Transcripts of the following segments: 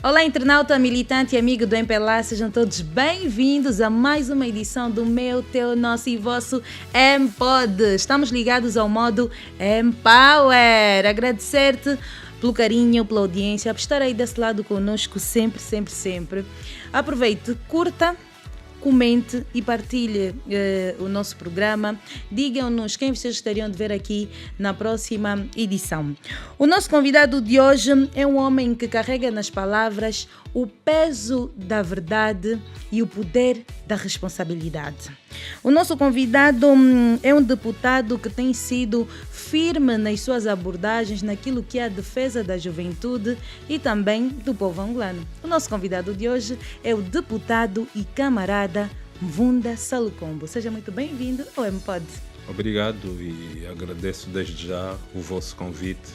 Olá, internauta, militante e amigo do MPLA, sejam todos bem-vindos a mais uma edição do meu, teu, nosso e vosso M-Pod. Estamos ligados ao modo Empower. Agradecer-te pelo carinho, pela audiência, por estar aí desse lado conosco sempre, sempre, sempre. Aproveite, curta, comente e partilhe o nosso programa. Digam-nos quem vocês gostariam de ver aqui na próxima edição. O nosso convidado de hoje é um homem que carrega nas palavras o peso da verdade e o poder da responsabilidade. O nosso convidado é um deputado que tem sido firme nas suas abordagens naquilo que é a defesa da juventude e também do povo angolano. O nosso convidado de hoje é o deputado e camarada Mvunda Salucombo. Seja muito bem-vindo ao M-Pod. Obrigado e agradeço desde já o vosso convite.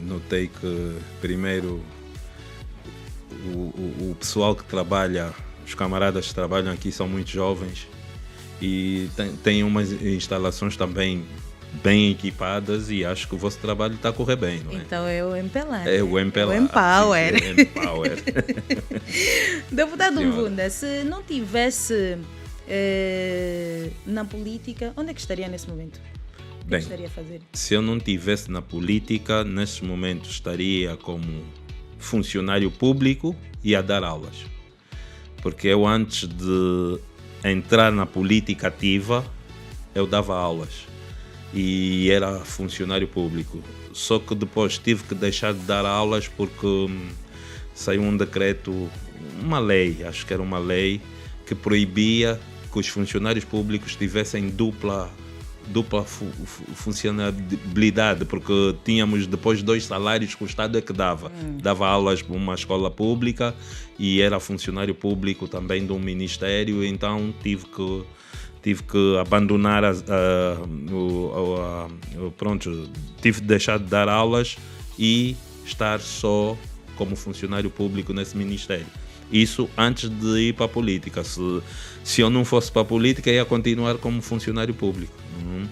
Notei que primeiro o pessoal que trabalha, os camaradas que trabalham aqui são muito jovens e têm umas instalações também bem equipadas e acho que o vosso trabalho está a correr bem, não é? Então é o MPLA. É o MPLA. É o Empower. É o Empower. Deputado Mvunda, se não tivesse na política, onde é que estaria nesse momento? O que Bem, estaria a fazer? Se eu não estivesse na política, nesse momento estaria como funcionário público e a dar aulas. Porque eu, antes de entrar na política ativa, eu dava aulas e era funcionário público. Só que depois tive que deixar de dar aulas porque saiu um decreto, uma lei, acho que era uma lei, que proibia que os funcionários públicos tivessem dupla funcionalidade, porque tínhamos depois 2 salários que o Estado é que dava. Dava aulas para uma escola pública e era funcionário público também de um ministério, então tive que abandonar tive de deixar de dar aulas e estar só como funcionário público nesse ministério. Isso antes de ir para a política. Se eu não fosse para a política, ia continuar como funcionário público.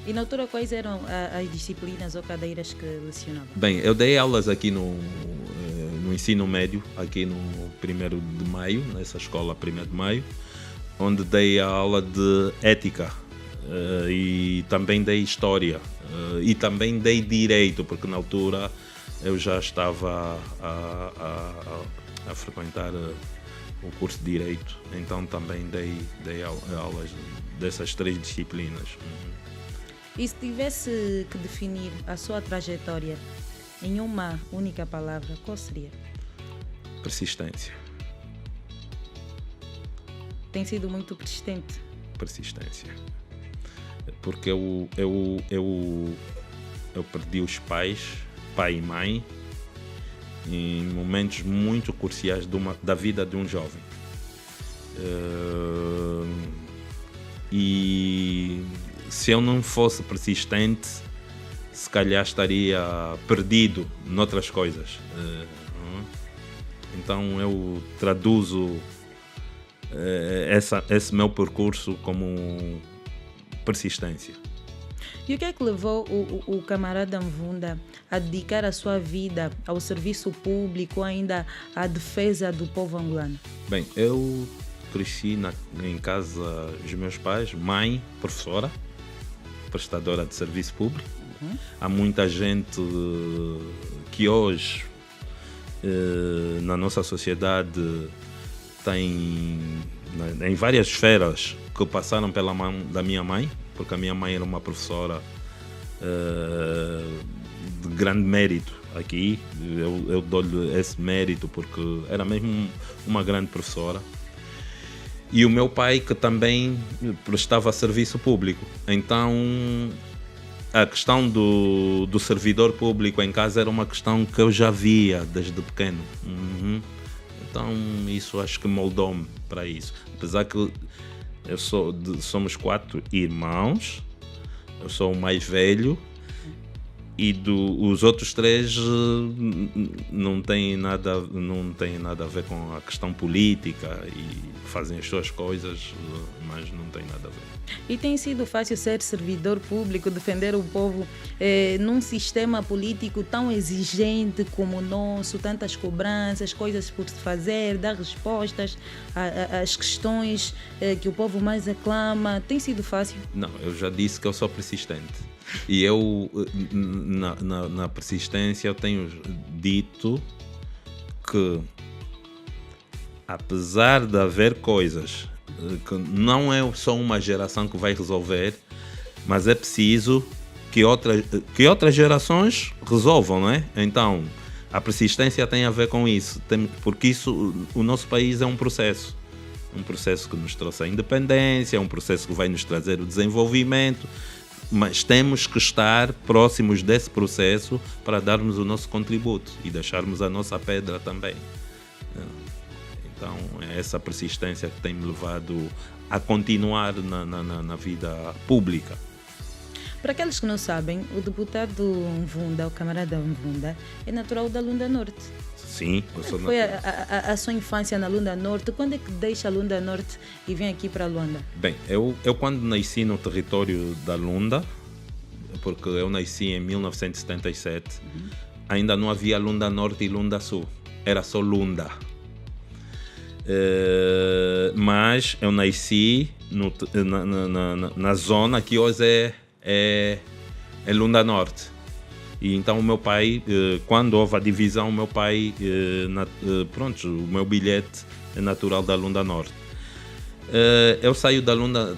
E na altura, quais eram as disciplinas ou cadeiras que lecionava? Bem, eu dei aulas aqui no ensino médio, aqui no 1º de Maio, nessa escola 1º de Maio, onde dei a aula de ética e também dei história e também dei direito, porque na altura eu já estava a frequentar o curso de Direito, então também dei aulas dessas 3 disciplinas. E se tivesse que definir a sua trajetória em uma única palavra, qual seria? Persistência. Tem sido muito persistente. Persistência. Porque eu perdi os pais, pai e mãe, em momentos muito cruciais da vida de um jovem. E se eu não fosse persistente, se calhar estaria perdido noutras coisas. Então eu traduzo esse meu percurso como persistência. E o que é que levou o camarada Mvunda a dedicar a sua vida ao serviço público, ainda à defesa do povo angolano? Bem, eu cresci em casa dos meus pais, mãe, professora, prestadora de serviço público. Há muita gente que hoje na nossa sociedade tem em várias esferas que passaram pela mão da minha mãe, porque a minha mãe era uma professora de grande mérito aqui. Eu dou-lhe esse mérito porque era mesmo uma grande professora. E o meu pai, que também prestava serviço público. Então a questão do servidor público em casa era uma questão que eu já via desde pequeno. Então isso acho que moldou-me para isso. Apesar que somos 4 irmãos, eu sou o mais velho os outros 3 não têm nada a ver com a questão política e fazem as suas coisas, mas não tem nada a ver. E tem sido fácil ser servidor público, defender o povo num sistema político tão exigente como o nosso, tantas cobranças, coisas por se fazer, dar respostas às questões que o povo mais aclama. Tem sido fácil? Não, eu já disse que eu sou persistente. E eu, na persistência, eu tenho dito que, apesar de haver coisas que não é só uma geração que vai resolver, mas é preciso que outras gerações resolvam, não é? Então, a persistência tem a ver com isso, porque o nosso país é um processo que nos trouxe a independência, é um processo que vai nos trazer o desenvolvimento, mas temos que estar próximos desse processo para darmos o nosso contributo e deixarmos a nossa pedra também. Então, é essa persistência que tem me levado a continuar na vida pública. Para aqueles que não sabem, o deputado Mvunda, o camarada Mvunda, é natural da Lunda Norte. Sim, eu sou Foi a sua infância na Lunda Norte? Quando é que deixa a Lunda Norte e vem aqui para Luanda? Bem, eu quando nasci no território da Lunda, porque eu nasci em 1977, ainda não havia Lunda Norte e Lunda Sul, era só Lunda. Mas eu nasci na zona que hoje é Lunda Norte. E então o meu pai, quando houve a divisão, o meu pai, o meu bilhete é natural da Lunda Norte. Eu saio da Lunda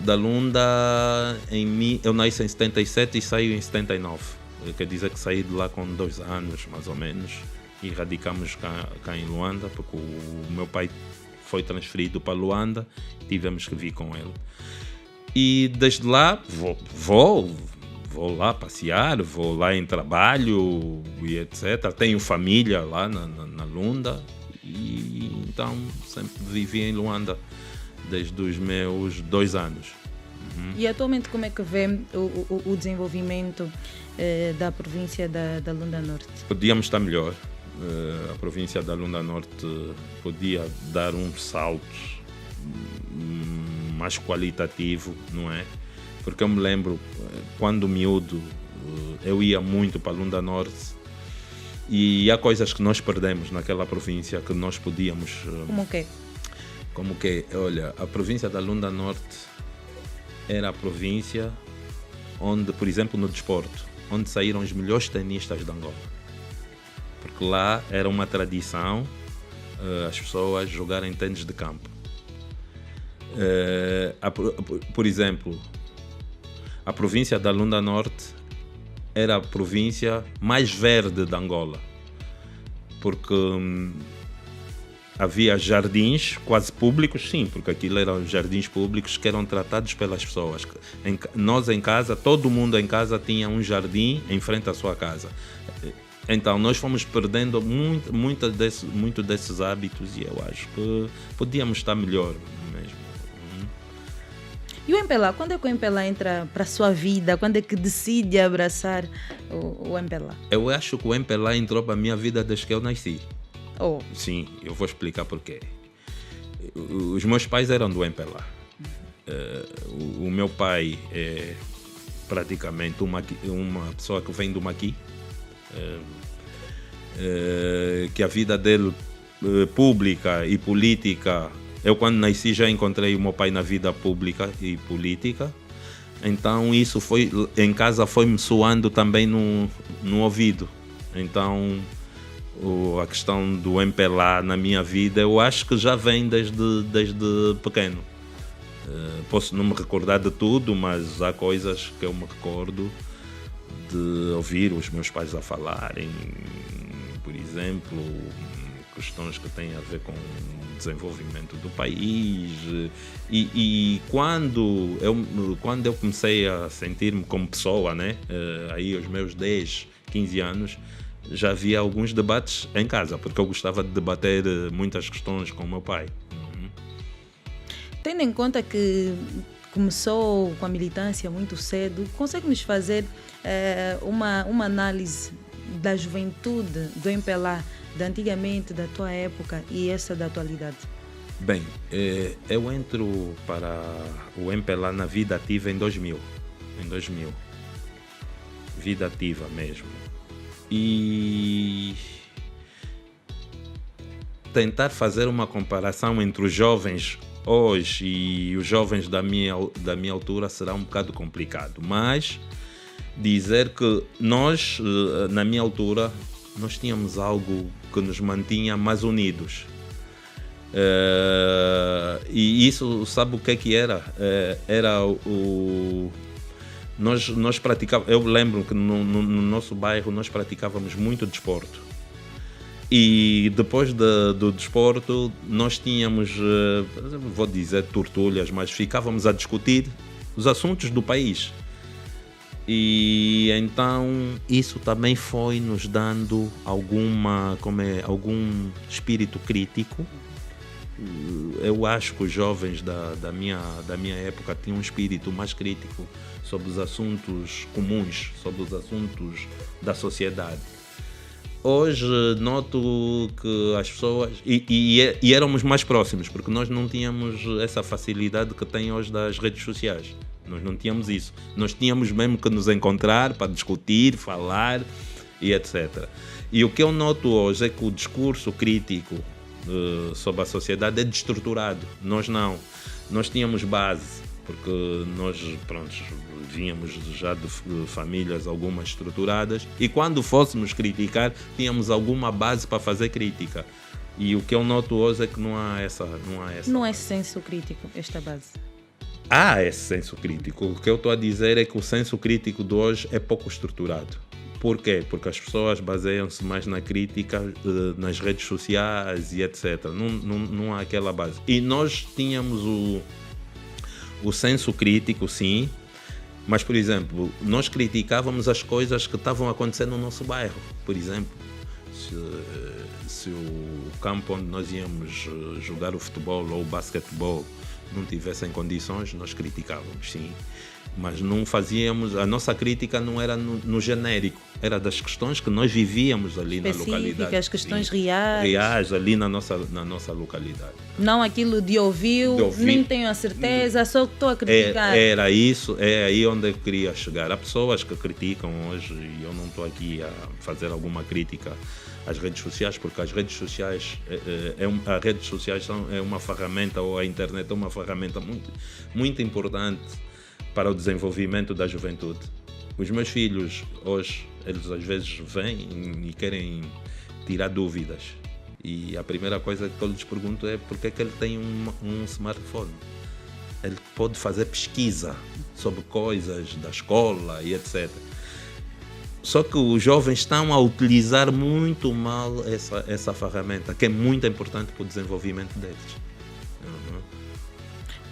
eu nasci em 77 e saio em 79. Quer dizer que saí de lá com 2 anos, mais ou menos, e radicamos cá em Luanda, porque o meu pai foi transferido para Luanda, tivemos que vir com ele. E desde lá vou lá passear, vou lá em trabalho e etc. Tenho família lá na Lunda e então sempre vivi em Luanda desde os meus 2 anos. E atualmente como é que vê o desenvolvimento da província da Lunda Norte? Podíamos estar melhor. A província da Lunda Norte podia dar um salto mais qualitativo, não é? Porque eu me lembro, quando miúdo, eu ia muito para a Lunda Norte e há coisas que nós perdemos naquela província que nós podíamos... Como o quê? Como que? Olha, a província da Lunda Norte era a província onde, por exemplo, no desporto, onde saíram os melhores tenistas de Angola. Porque lá era uma tradição as pessoas jogarem tênis de campo. Por exemplo, a província da Lunda Norte era a província mais verde de Angola, porque havia jardins quase públicos, sim, porque aquilo eram jardins públicos que eram tratados pelas pessoas. Nós em casa, todo mundo em casa tinha um jardim em frente à sua casa. Então nós fomos perdendo muito desses hábitos e eu acho que podíamos estar melhor mesmo. E o MPLA, quando é que o MPLA entra para a sua vida? Quando é que decide abraçar o MPLA? Eu acho que o MPLA entrou para a minha vida desde que eu nasci. Oh. Sim, eu vou explicar porquê. Os meus pais eram do MPLA. O meu pai é praticamente uma pessoa que vem do Maqui. Que a vida dele pública e política, eu quando nasci já encontrei o meu pai na vida pública e política, então isso foi em casa, foi-me soando também no ouvido. Então a questão do MPLA na minha vida eu acho que já vem desde pequeno. Posso não me recordar de tudo, mas há coisas que eu me recordo de ouvir os meus pais a falarem, por exemplo, questões que têm a ver com o desenvolvimento do país. E quando eu comecei a sentir-me como pessoa, né? Aí aos meus 10, 15 anos, já havia alguns debates em casa, porque eu gostava de debater muitas questões com o meu pai. Tendo em conta que começou com a militância muito cedo, consegue nos fazer uma análise da juventude do MPLA, da antigamente, da tua época e essa da atualidade? Bem, eu entro para o MPLA na vida ativa em 2000. Vida ativa mesmo. E tentar fazer uma comparação entre os jovens hoje e os jovens da minha altura será um bocado complicado, mas dizer que nós, na minha altura, nós tínhamos algo que nos mantinha mais unidos. E isso, sabe o que era? Era o... Nós praticávamos, eu lembro que no nosso bairro nós praticávamos muito desporto. E depois do desporto nós tínhamos, vou dizer tertúlias, mas ficávamos a discutir os assuntos do país. E então isso também foi nos dando algum espírito crítico. Eu acho que os jovens da minha época tinham um espírito mais crítico sobre os assuntos comuns, sobre os assuntos da sociedade. Hoje noto que as pessoas... E éramos mais próximos, porque nós não tínhamos essa facilidade que tem hoje das redes sociais. Nós não tínhamos isso. Nós tínhamos mesmo que nos encontrar para discutir, falar e etc. E o que eu noto hoje é que o discurso crítico sobre a sociedade é destruturado. Nós não. Nós tínhamos base, porque nós, vínhamos já de famílias algumas estruturadas, e quando fôssemos criticar, tínhamos alguma base para fazer crítica. E o que eu noto hoje é que não há essa. Não é senso crítico esta base? Há esse senso crítico. O que eu estou a dizer é que o senso crítico de hoje é pouco estruturado. Por quê? Porque as pessoas baseiam-se mais na crítica, nas redes sociais e etc. Não há aquela base. E nós tínhamos o senso crítico, sim, mas, por exemplo, nós criticávamos as coisas que estavam acontecendo no nosso bairro. Por exemplo, se o campo onde nós íamos jogar o futebol ou o basquetebol não tivessem condições, nós criticávamos, sim. Mas não fazíamos, a nossa crítica não era no genérico, era das questões que nós vivíamos ali na localidade. As questões sim, reais ali na nossa localidade. Não aquilo de ouvir, nem tenho a certeza, só estou a criticar. Era isso, é aí onde eu queria chegar. Há pessoas que criticam hoje, e eu não estou aqui a fazer alguma crítica às redes sociais, porque as redes sociais, é uma ferramenta, ou a internet é uma ferramenta muito, muito importante para o desenvolvimento da juventude. Os meus filhos hoje, eles às vezes vêm e querem tirar dúvidas. E a primeira coisa que eu lhes pergunto é por que ele tem um smartphone. Ele pode fazer pesquisa sobre coisas da escola e etc. Só que os jovens estão a utilizar muito mal essa ferramenta, que é muito importante para o desenvolvimento deles.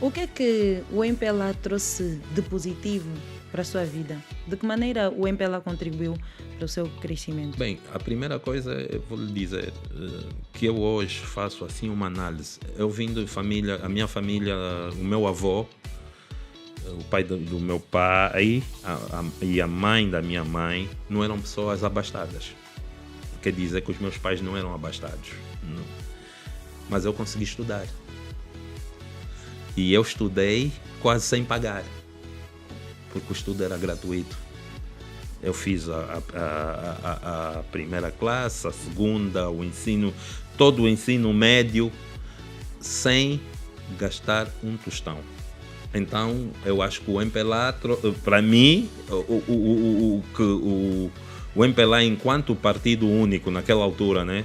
O que é que o MPLA trouxe de positivo para a sua vida? De que maneira o MPLA contribuiu para o seu crescimento? Bem, a primeira coisa, eu vou lhe dizer, que eu hoje faço assim uma análise. Eu vim de família, a minha família, o meu avô, o pai do meu pai e a mãe da minha mãe não eram pessoas abastadas. Quer dizer que os meus pais não eram abastados. Não. Mas eu consegui estudar. E eu estudei quase sem pagar, porque o estudo era gratuito. Eu fiz a primeira classe, a segunda, todo o ensino médio, sem gastar um tostão. Então, eu acho que o MPLA, para mim, o MPLA, enquanto partido único naquela altura, né,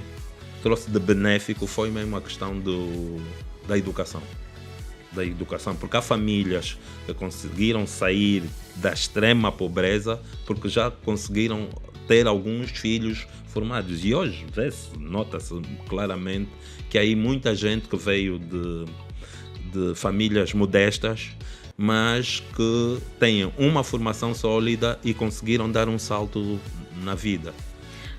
trouxe de benéfico foi mesmo a questão da educação. Porque há famílias que conseguiram sair da extrema pobreza porque já conseguiram ter alguns filhos formados. E hoje nota-se claramente que há aí muita gente que veio de famílias modestas, mas que têm uma formação sólida e conseguiram dar um salto na vida.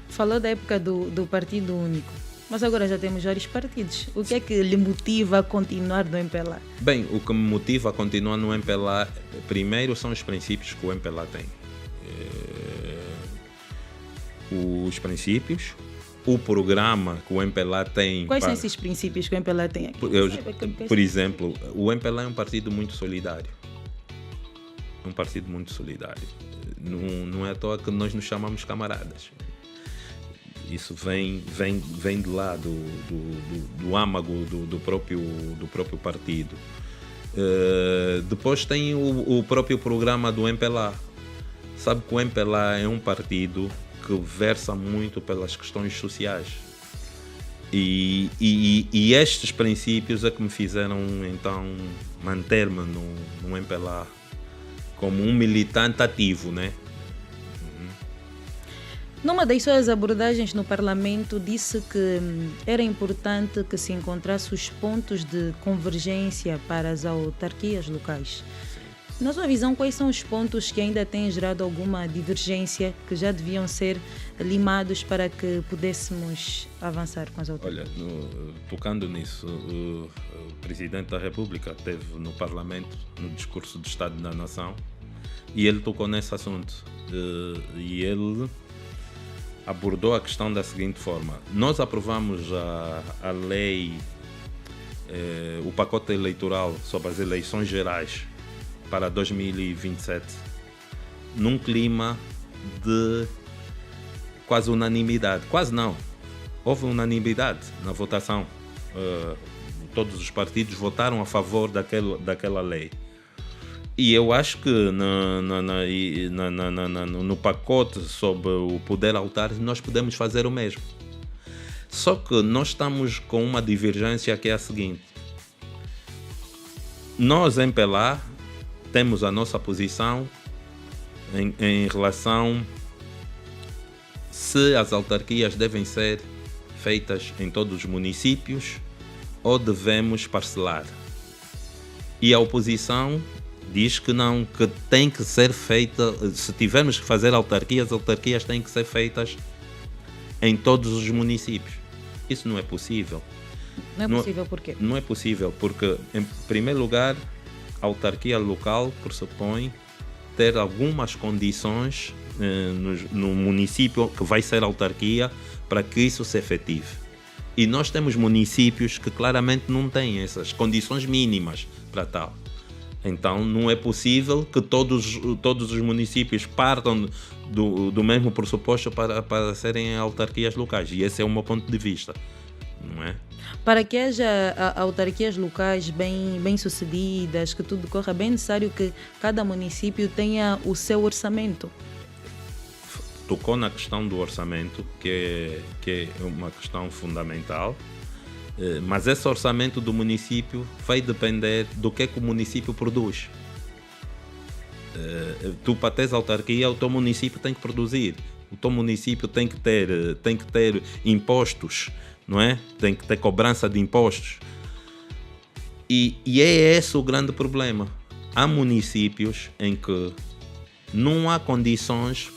Falou da época do Partido Único. Mas agora já temos vários partidos. O que é que lhe motiva a continuar no MPLA? Bem, o que me motiva a continuar no MPLA, primeiro, são os princípios que o MPLA tem. os princípios, o programa que o MPLA tem. Quais são esses princípios que o MPLA tem aqui? Por exemplo, o MPLA é um partido muito solidário. É um partido muito solidário. Não é à toa que nós nos chamamos camaradas. Isso vem de lá, do âmago do próprio partido. Depois tem o próprio programa do MPLA. Sabe que o MPLA é um partido que versa muito pelas questões sociais. E estes princípios é que me fizeram então manter-me no MPLA como um militante ativo, né? Numa das suas abordagens no Parlamento, disse que era importante que se encontrasse os pontos de convergência para as autarquias locais. Na sua visão, quais são os pontos que ainda têm gerado alguma divergência, que já deviam ser limados para que pudéssemos avançar com as autarquias? Olha, tocando nisso, o Presidente da República esteve no Parlamento, no discurso de Estado da Nação, e ele tocou nesse assunto. E ele abordou a questão da seguinte forma: nós aprovamos a lei, o pacote eleitoral sobre as eleições gerais para 2027 num clima de quase unanimidade. Quase não, houve unanimidade na votação. Todos os partidos votaram a favor daquela lei. E eu acho que no pacote sobre o poder autárquico nós podemos fazer o mesmo. Só que nós estamos com uma divergência que é a seguinte: nós, em MPLA, temos a nossa posição em relação se as autarquias devem ser feitas em todos os municípios ou devemos parcelar. E a oposição diz que não, que tem que ser feita, se tivermos que fazer autarquias, as autarquias têm que ser feitas em todos os municípios. Isso não é possível. Não é possível por quê? Não é possível porque, em primeiro lugar, a autarquia local pressupõe ter algumas condições no município que vai ser autarquia para que isso se efetive. E nós temos municípios que claramente não têm essas condições mínimas para tal. Então não é possível que todos os municípios partam do mesmo pressuposto para serem autarquias locais. E esse é o meu ponto de vista, não é? Para que haja autarquias locais bem sucedidas, que tudo corra bem, é necessário que cada município tenha o seu orçamento. Tocou na questão do orçamento, que é uma questão fundamental. Mas esse orçamento do município vai depender do que o município produz. Tu, para teres autarquia, o teu município tem que produzir. O teu município tem que ter impostos, não é? Tem que ter cobrança de impostos. E é esse o grande problema. Há municípios em que não há condições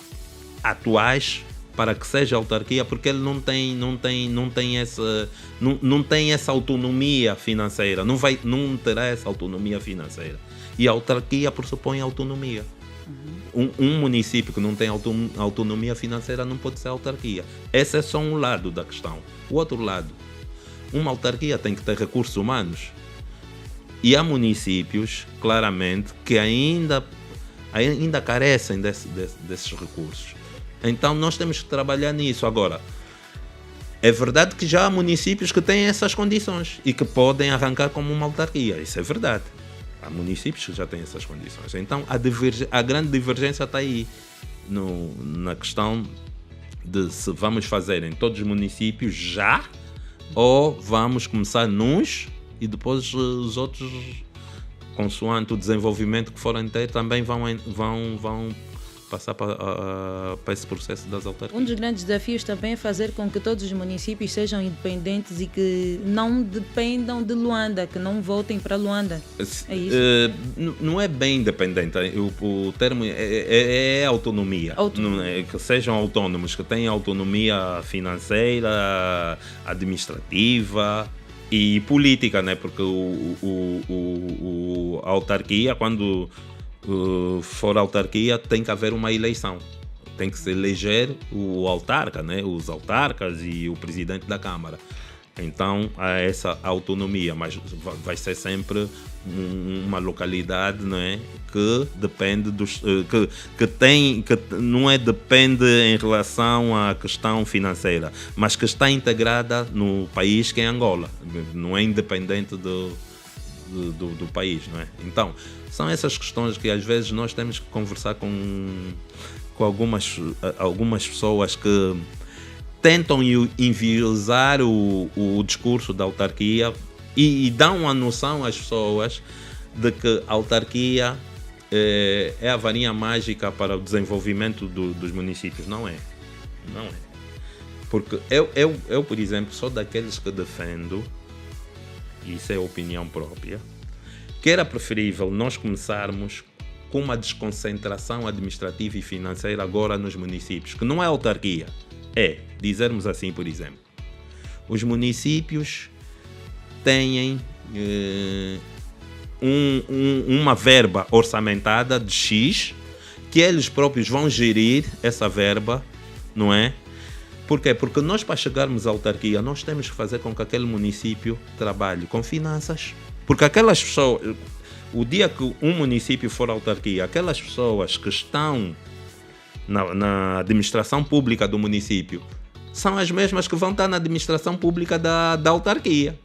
atuais para que seja autarquia, porque ele não tem essa autonomia financeira, não terá essa autonomia financeira. E a autarquia pressupõe autonomia. Um município que não tem autonomia financeira não pode ser autarquia. Esse é só um lado da questão. O outro lado, uma autarquia tem que ter recursos humanos. E há municípios, claramente, que ainda carecem desses recursos. Então nós temos que trabalhar nisso. Agora, é verdade que já há municípios que têm essas condições e que podem arrancar como uma autarquia. Isso é verdade. Há municípios que já têm essas condições. Então a grande divergência está aí na questão de se vamos fazer em todos os municípios já ou vamos começar nos e depois os outros, consoante o desenvolvimento que forem ter, também vão passar para esse processo das autarquias. Um dos grandes desafios também é fazer com que todos os municípios sejam independentes e que não dependam de Luanda, que não voltem para Luanda. É isso? Não é bem independente. O termo é autonomia. Que sejam autónomos, que tenham autonomia financeira, administrativa e política, né? Porque a autarquia, quando for autarquia, tem que haver uma eleição. tem que se eleger o autarca, né? Os autarcas e o presidente da Câmara. Então há essa autonomia, mas vai ser sempre uma localidade, não é? Que depende dos que não é depende em relação à questão financeira, mas que está integrada no país, que é Angola, não é independente do país, não é? Então são essas questões que às vezes nós temos que conversar com algumas pessoas que tentam enviosar o discurso da autarquia e dão a noção às pessoas de que a autarquia é a varinha mágica para o desenvolvimento dos municípios. Não é. Não é. Porque eu, por exemplo, sou daqueles que defendo, e isso é opinião própria, que era preferível nós começarmos com uma desconcentração administrativa e financeira agora nos municípios, que não é autarquia. É dizermos assim, por exemplo, os municípios têm uma verba orçamentada de X, que eles próprios vão gerir essa verba, não é? Por quê? Porque nós, para chegarmos à autarquia, nós temos que fazer com que aquele município trabalhe com finanças, porque aquelas pessoas, o dia que um município for autarquia, aquelas pessoas que estão na administração pública do município são as mesmas que vão estar na administração pública da autarquia.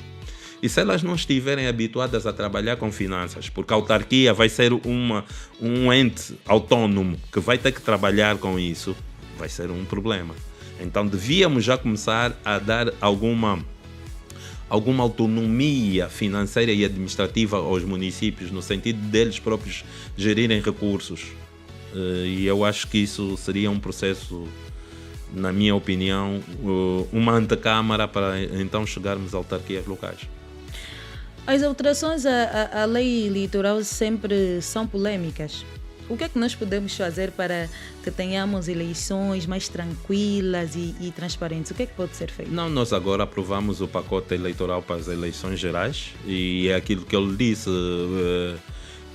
E se elas não estiverem habituadas a trabalhar com finanças, porque a autarquia vai ser um ente autónomo que vai ter que trabalhar com isso, vai ser um problema. Então devíamos já começar a dar alguma autonomia financeira e administrativa aos municípios, no sentido deles próprios gerirem recursos. E eu acho que isso seria um processo, na minha opinião, uma antecâmara para então chegarmos a autarquias locais. As alterações à lei eleitoral sempre são polêmicas. O que é que nós podemos fazer para que tenhamos eleições mais tranquilas e transparentes? O que é que pode ser feito? Não, nós agora aprovamos o pacote eleitoral para as eleições gerais e é aquilo que eu lhe disse.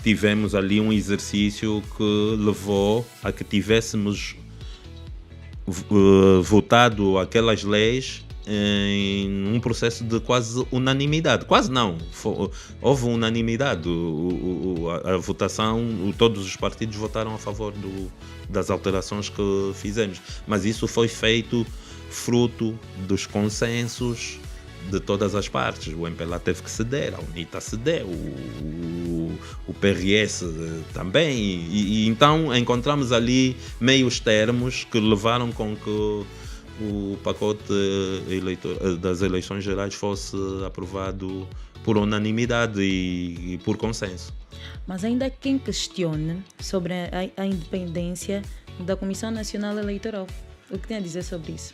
Tivemos ali um exercício que levou a que tivéssemos votado aquelas leis em um processo de quase unanimidade. Quase não, houve unanimidade. A votação, todos os partidos votaram a favor das alterações que fizemos. Mas isso foi feito fruto dos consensos de todas as partes. O MPLA teve que ceder, a UNITA cedeu, o PRS também, e então encontramos ali meios termos que levaram com que o pacote das eleições gerais fosse aprovado por unanimidade e por consenso. Mas ainda há quem questione sobre a independência da Comissão Nacional Eleitoral. O que tem a dizer sobre isso?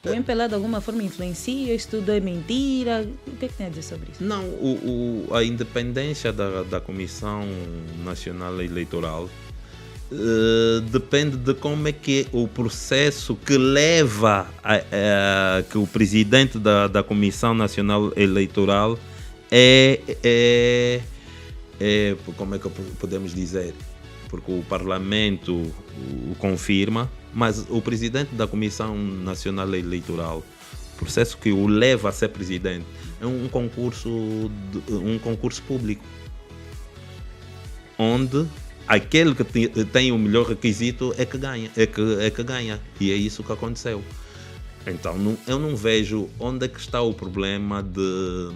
O MPLA de alguma forma influencia? Isso tudo é mentira? O que é que tem a dizer sobre isso? Não, a independência da Comissão Nacional Eleitoral depende de como é que o processo que leva que o presidente da Comissão Nacional Eleitoral como é que podemos dizer? Porque o Parlamento o confirma, mas o presidente da Comissão Nacional Eleitoral, o processo que o leva a ser presidente, é um concurso público, onde aquele que tem o melhor requisito é que ganha, e é isso que aconteceu. Então eu não vejo onde é que está o problema de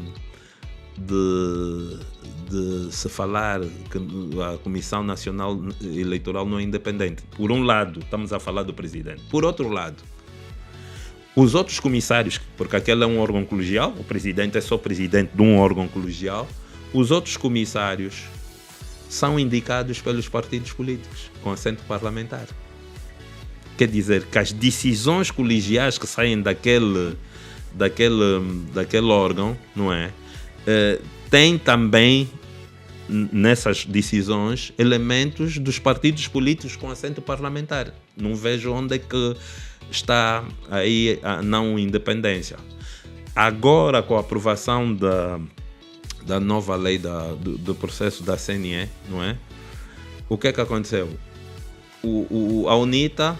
se falar que a Comissão Nacional Eleitoral não é independente. Por um lado, estamos a falar do presidente. Por outro lado, os outros comissários, porque aquele é um órgão colegial, o presidente é só presidente de um órgão colegial, os outros comissários são indicados pelos partidos políticos, com assento parlamentar. Quer dizer que as decisões colegiais que saem daquele órgão, não é? Tem também nessas decisões elementos dos partidos políticos com assento parlamentar. Não vejo onde é que está aí a não independência. Agora, com a aprovação da nova lei do processo da CNE, não é? O que é que aconteceu? A UNITA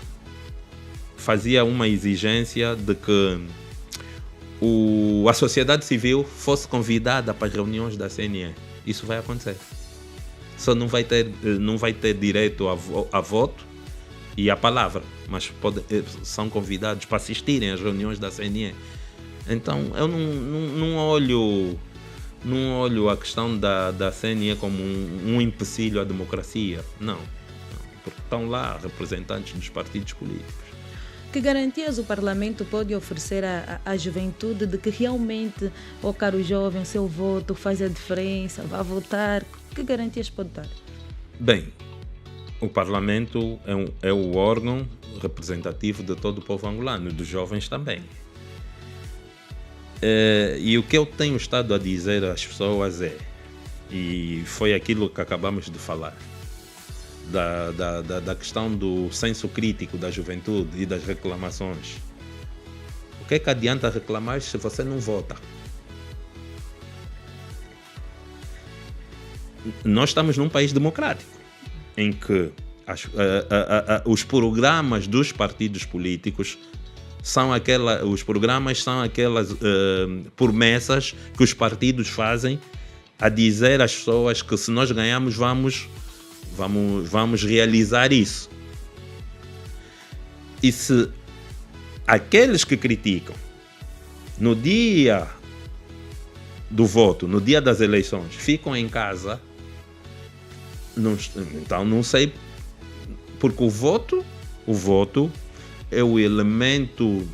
fazia uma exigência de que a sociedade civil fosse convidada para as reuniões da CNE. Isso vai acontecer. Só não vai ter direito a voto e a palavra, mas são convidados para assistirem às reuniões da CNE. Então eu não olho a questão da CNE como um empecilho à democracia. Não, porque estão lá representantes dos partidos políticos. Que garantias o Parlamento pode oferecer à juventude de que realmente o caro jovem, o seu voto faz a diferença, vai votar? Que garantias pode dar? Bem, o Parlamento é o órgão representativo de todo o povo angolano, dos jovens também. E o que eu tenho estado a dizer às pessoas e foi aquilo que acabamos de falar, da questão do senso crítico da juventude e das reclamações. O que é que adianta reclamar se você não vota? Nós estamos num país democrático, em que os programas dos partidos políticos os programas são aquelas promessas que os partidos fazem a dizer às pessoas que se nós ganharmos vamos realizar isso. E se aqueles que criticam no dia do voto, no dia das eleições, ficam em casa, então não sei, porque o voto é o elemento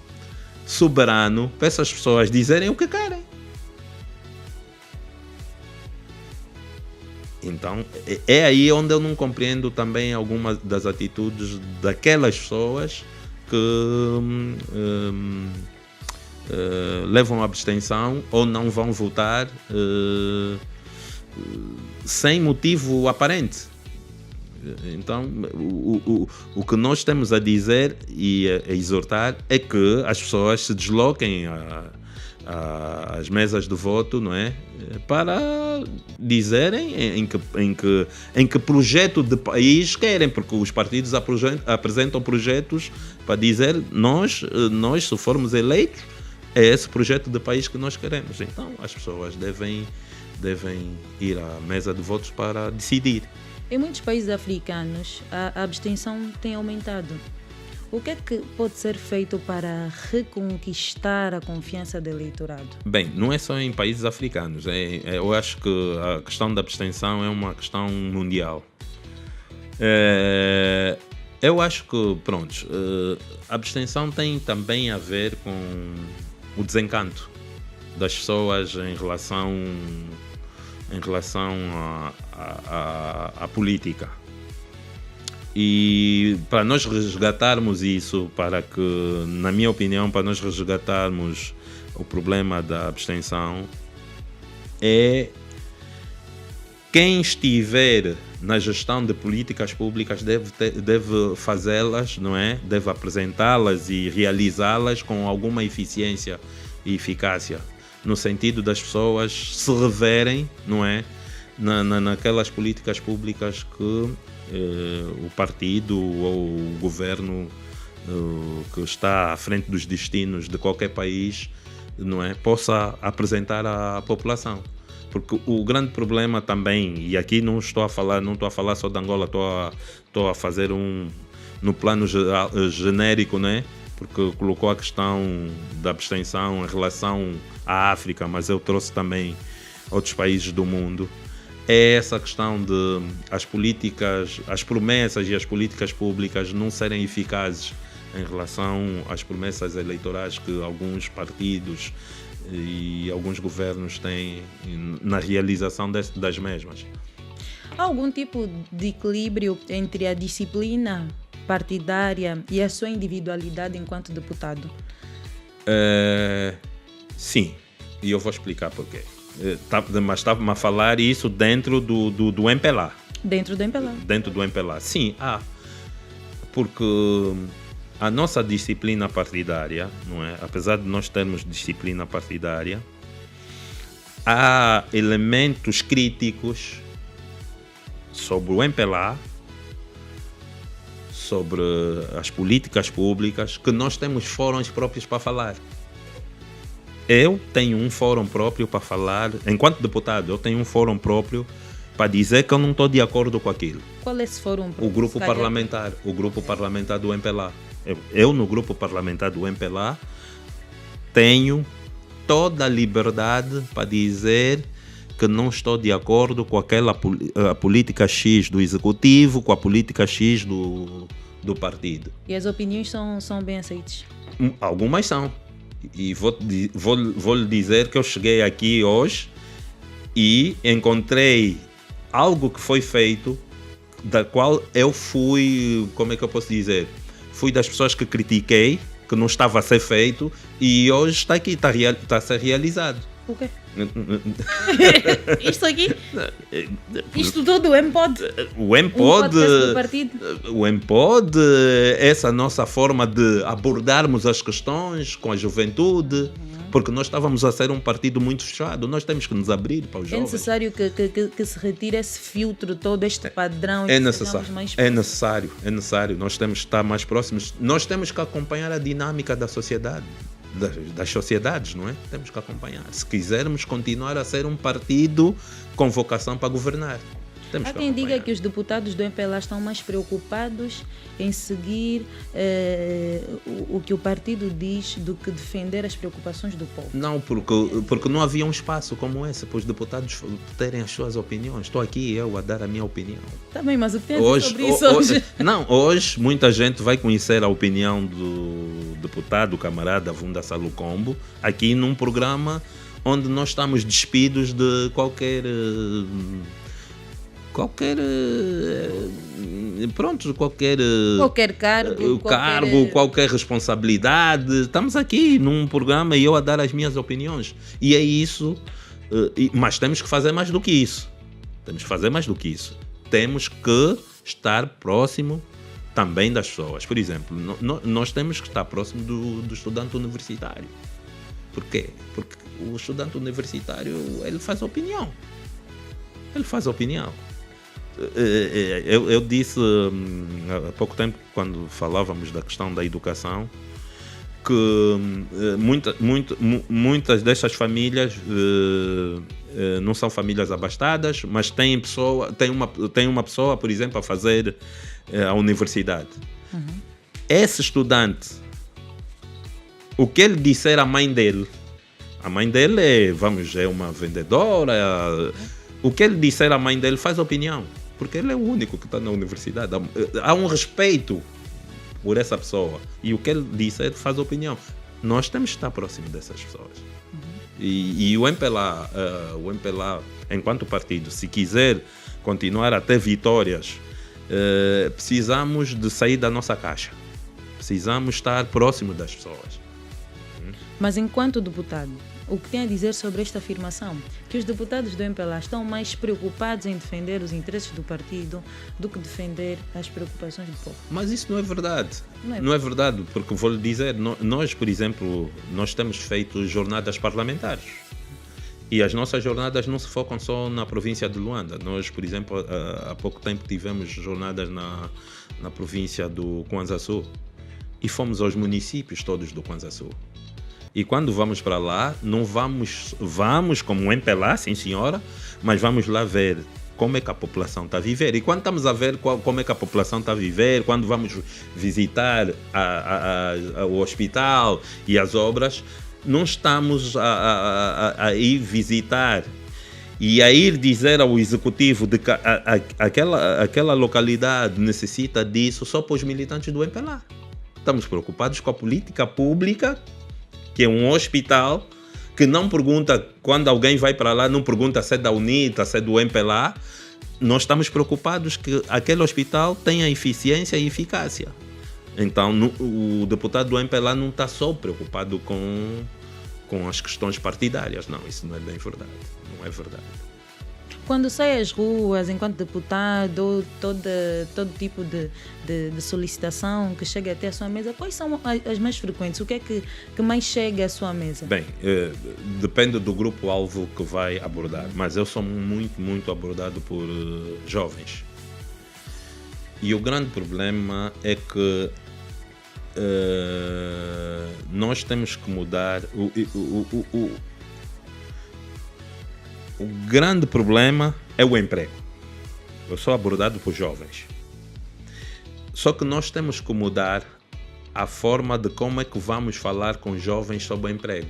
soberano para essas pessoas dizerem o que querem. Então, é aí onde eu não compreendo também algumas das atitudes daquelas pessoas que levam a abstenção ou não vão votar sem motivo aparente. Então, o que nós temos a dizer e a exortar é que as pessoas se desloquem às mesas de voto, não é? Para dizerem em que projeto de país querem, porque os partidos apresentam projetos para dizer nós se formos eleitos, é esse projeto de país que nós queremos. Então, as pessoas devem ir à mesa de votos para decidir. Em muitos países africanos, a abstenção tem aumentado. O que é que pode ser feito para reconquistar a confiança do eleitorado? Bem, não é só em países africanos. Eu acho que a questão da abstenção é uma questão mundial. Eu acho que, a abstenção tem também a ver com o desencanto das pessoas em relação à política. E para nós resgatarmos isso, na minha opinião, para nós resgatarmos o problema da abstenção, quem estiver na gestão de políticas públicas deve fazê-las, não é? Deve apresentá-las e realizá-las com alguma eficiência e eficácia, no sentido das pessoas se reverem, não é? Naquelas políticas públicas que o partido ou o governo que está à frente dos destinos de qualquer país, não é? Possa apresentar à população. Porque o grande problema também, e aqui não estou a falar só de Angola, estou a fazer no plano genérico, não é? Porque colocou a questão da abstenção em relação à África, mas eu trouxe também outros países do mundo. É essa questão de as promessas e as políticas públicas não serem eficazes em relação às promessas eleitorais que alguns partidos e alguns governos têm na realização das mesmas. Há algum tipo de equilíbrio entre a disciplina partidária e a sua individualidade enquanto deputado? Sim, e eu vou explicar porquê. Mas estava-me a falar isso dentro do MPLA. Dentro do MPLA? Dentro do MPLA, sim, porque a nossa disciplina partidária, não é? Apesar de nós termos disciplina partidária, há elementos críticos sobre o MPLA, sobre as políticas públicas, que nós temos fóruns próprios para falar. Eu tenho um fórum próprio para falar, enquanto deputado, eu tenho um fórum próprio para dizer que eu não estou de acordo com aquilo. Qual é esse fórum? O grupo parlamentar do MPLA. Eu no grupo parlamentar do MPLA tenho toda a liberdade para dizer que não estou de acordo com aquela a política X do executivo, com a política X do partido. E as opiniões são bem aceitas? Algumas são. E vou lhe dizer que eu cheguei aqui hoje e encontrei algo que foi feito, da qual eu fui, como é que eu posso dizer? Fui das pessoas que critiquei, que não estava a ser feito, e hoje está aqui, está a ser realizado. O quê? Isto aqui? Isto tudo, o MPOD? O MPOD, do partido? O MPOD, essa nossa forma de abordarmos as questões com a juventude, porque nós estávamos a ser um partido muito fechado, nós temos que nos abrir para os jovens. É necessário que se retire esse filtro todo, este padrão. É necessário, nós temos que estar mais próximos, nós temos que acompanhar a dinâmica da sociedade. Das sociedades, não é? Temos que acompanhar. Se quisermos continuar a ser um partido com vocação para governar, temos há que quem acompanhar. diga que os deputados do MPLA estão mais preocupados em seguir o que o partido diz do que defender as preocupações do povo. Não, porque não havia um espaço como esse para os deputados terem as suas opiniões. Estou aqui eu a dar a minha opinião. Está bem, mas o que tem a dizer sobre isso hoje? Não, hoje muita gente vai conhecer a opinião do deputado, camarada Vunda Salucombo, aqui num programa onde nós estamos despidos de qualquer cargo, qualquer responsabilidade. Estamos aqui num programa e eu a dar as minhas opiniões. E é isso, mas temos que fazer mais do que isso. Temos que estar próximo também das pessoas. Por exemplo, nós temos que estar próximo do estudante universitário. Por quê? Porque o estudante universitário, ele faz opinião. Eu disse há pouco tempo, quando falávamos da questão da educação, que muitas destas famílias não são famílias abastadas, mas tem uma pessoa, por exemplo, a fazer a universidade. Esse estudante, o que ele disser à mãe dele, a mãe dele é uma vendedora, o que ele disser à mãe dele faz opinião, porque ele é o único que está na universidade. Há um respeito por essa pessoa, e o que ele disser faz opinião. Nós temos que estar próximo dessas pessoas. E o MPLA, enquanto partido, se quiser continuar a ter vitórias, precisamos de sair da nossa caixa. Precisamos estar próximo das pessoas. Mas enquanto deputado, o que tem a dizer sobre esta afirmação? Que os deputados do MPLA estão mais preocupados em defender os interesses do partido do que defender as preocupações do povo. Mas isso não é verdade. Não é verdade, porque vou lhe dizer, nós, por exemplo, nós temos feito jornadas parlamentares. E as nossas jornadas não se focam só na província de Luanda. Nós, por exemplo, há pouco tempo tivemos jornadas na província do Kwanza Sul. E fomos aos municípios todos do Kwanza Sul. E quando vamos para lá, não vamos como um MPLA, sim senhora, mas vamos lá ver como é que a população está a viver. E quando estamos a ver como é que a população está a viver, quando vamos visitar o hospital e as obras, não estamos a ir visitar e a ir dizer ao executivo de que aquela localidade necessita disso só para os militantes do MPLA. Estamos preocupados com a política pública, que é um hospital, que não pergunta, quando alguém vai para lá, não pergunta se é da UNITA, se é do MPLA. Nós estamos preocupados que aquele hospital tenha eficiência e eficácia. Então, o deputado do MPLA não está só preocupado com as questões partidárias. Não, isso não é bem verdade. Não é verdade. Quando sai às ruas, enquanto deputado, todo tipo de solicitação que chega até a sua mesa, quais são as mais frequentes? O que é que mais chega à sua mesa? Bem, depende do grupo-alvo que vai abordar, mas eu sou muito abordado por jovens. E o grande problema é que nós temos que mudar. O grande problema é o emprego. Eu sou abordado por jovens. Só que nós temos que mudar a forma de como é que vamos falar com jovens sobre o emprego.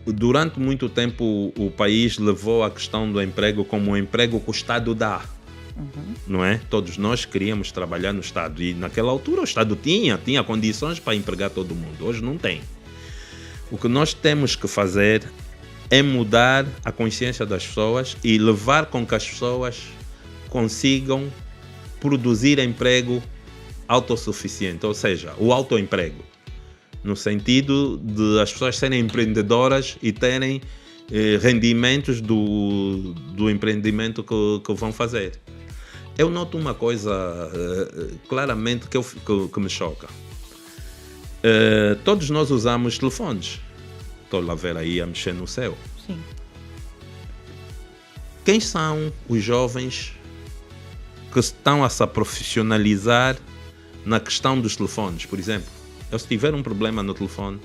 Durante muito tempo o país levou a questão do emprego como um emprego que o Estado dá. Não é? Todos nós queríamos trabalhar no Estado e naquela altura o Estado tinha condições para empregar todo mundo. Hoje não tem. O que nós temos que fazer é mudar a consciência das pessoas e levar com que as pessoas consigam produzir emprego autossuficiente, ou seja, o autoemprego, no sentido de as pessoas serem empreendedoras e terem rendimentos do empreendimento que vão fazer. Eu noto uma coisa claramente que me choca. Todos nós usamos telefones. Estou lá a ver aí a mexer no céu. Sim. Quem são os jovens que estão a se profissionalizar na questão dos telefones? Por exemplo, eu se tiver um problema no telefone,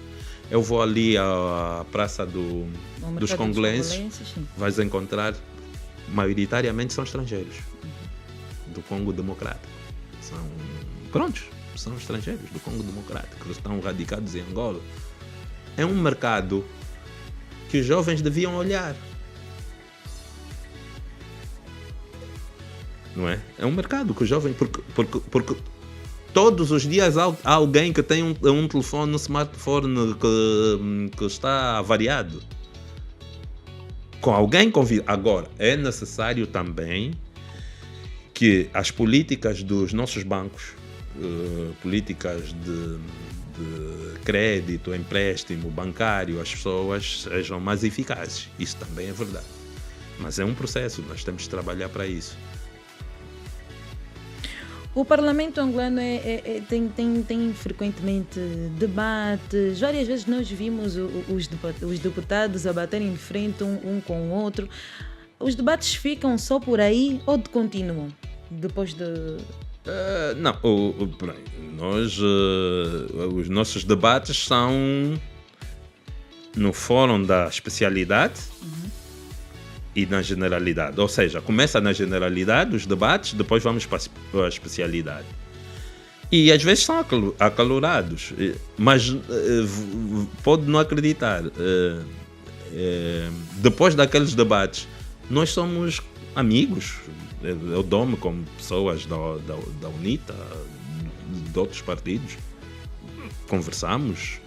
eu vou ali à praça dos congolenses, vais encontrar, maioritariamente são estrangeiros, do Congo Democrático. São estrangeiros do Congo Democrático, que estão radicados em Angola. É um mercado que os jovens deviam olhar. Não é? É um mercado que os jovens... Porque todos os dias há alguém que tem um telefone, um smartphone que está avariado. Com alguém convida. Agora, é necessário também que as políticas dos nossos bancos, políticas de crédito, empréstimo bancário, as pessoas sejam mais eficazes. Isso também é verdade. Mas é um processo, nós temos de trabalhar para isso. O Parlamento angolano tem frequentemente debates. Várias vezes nós vimos os deputados a baterem de frente um com o outro. Os debates ficam só por aí ou continuam depois de... Não, os nossos debates são no fórum da especialidade e na generalidade. Ou seja, começa na generalidade os debates, depois vamos para a especialidade. E às vezes são acalorados, mas pode não acreditar. Depois daqueles debates, nós somos amigos. Eu dou-me com pessoas da UNITA, de outros partidos, conversamos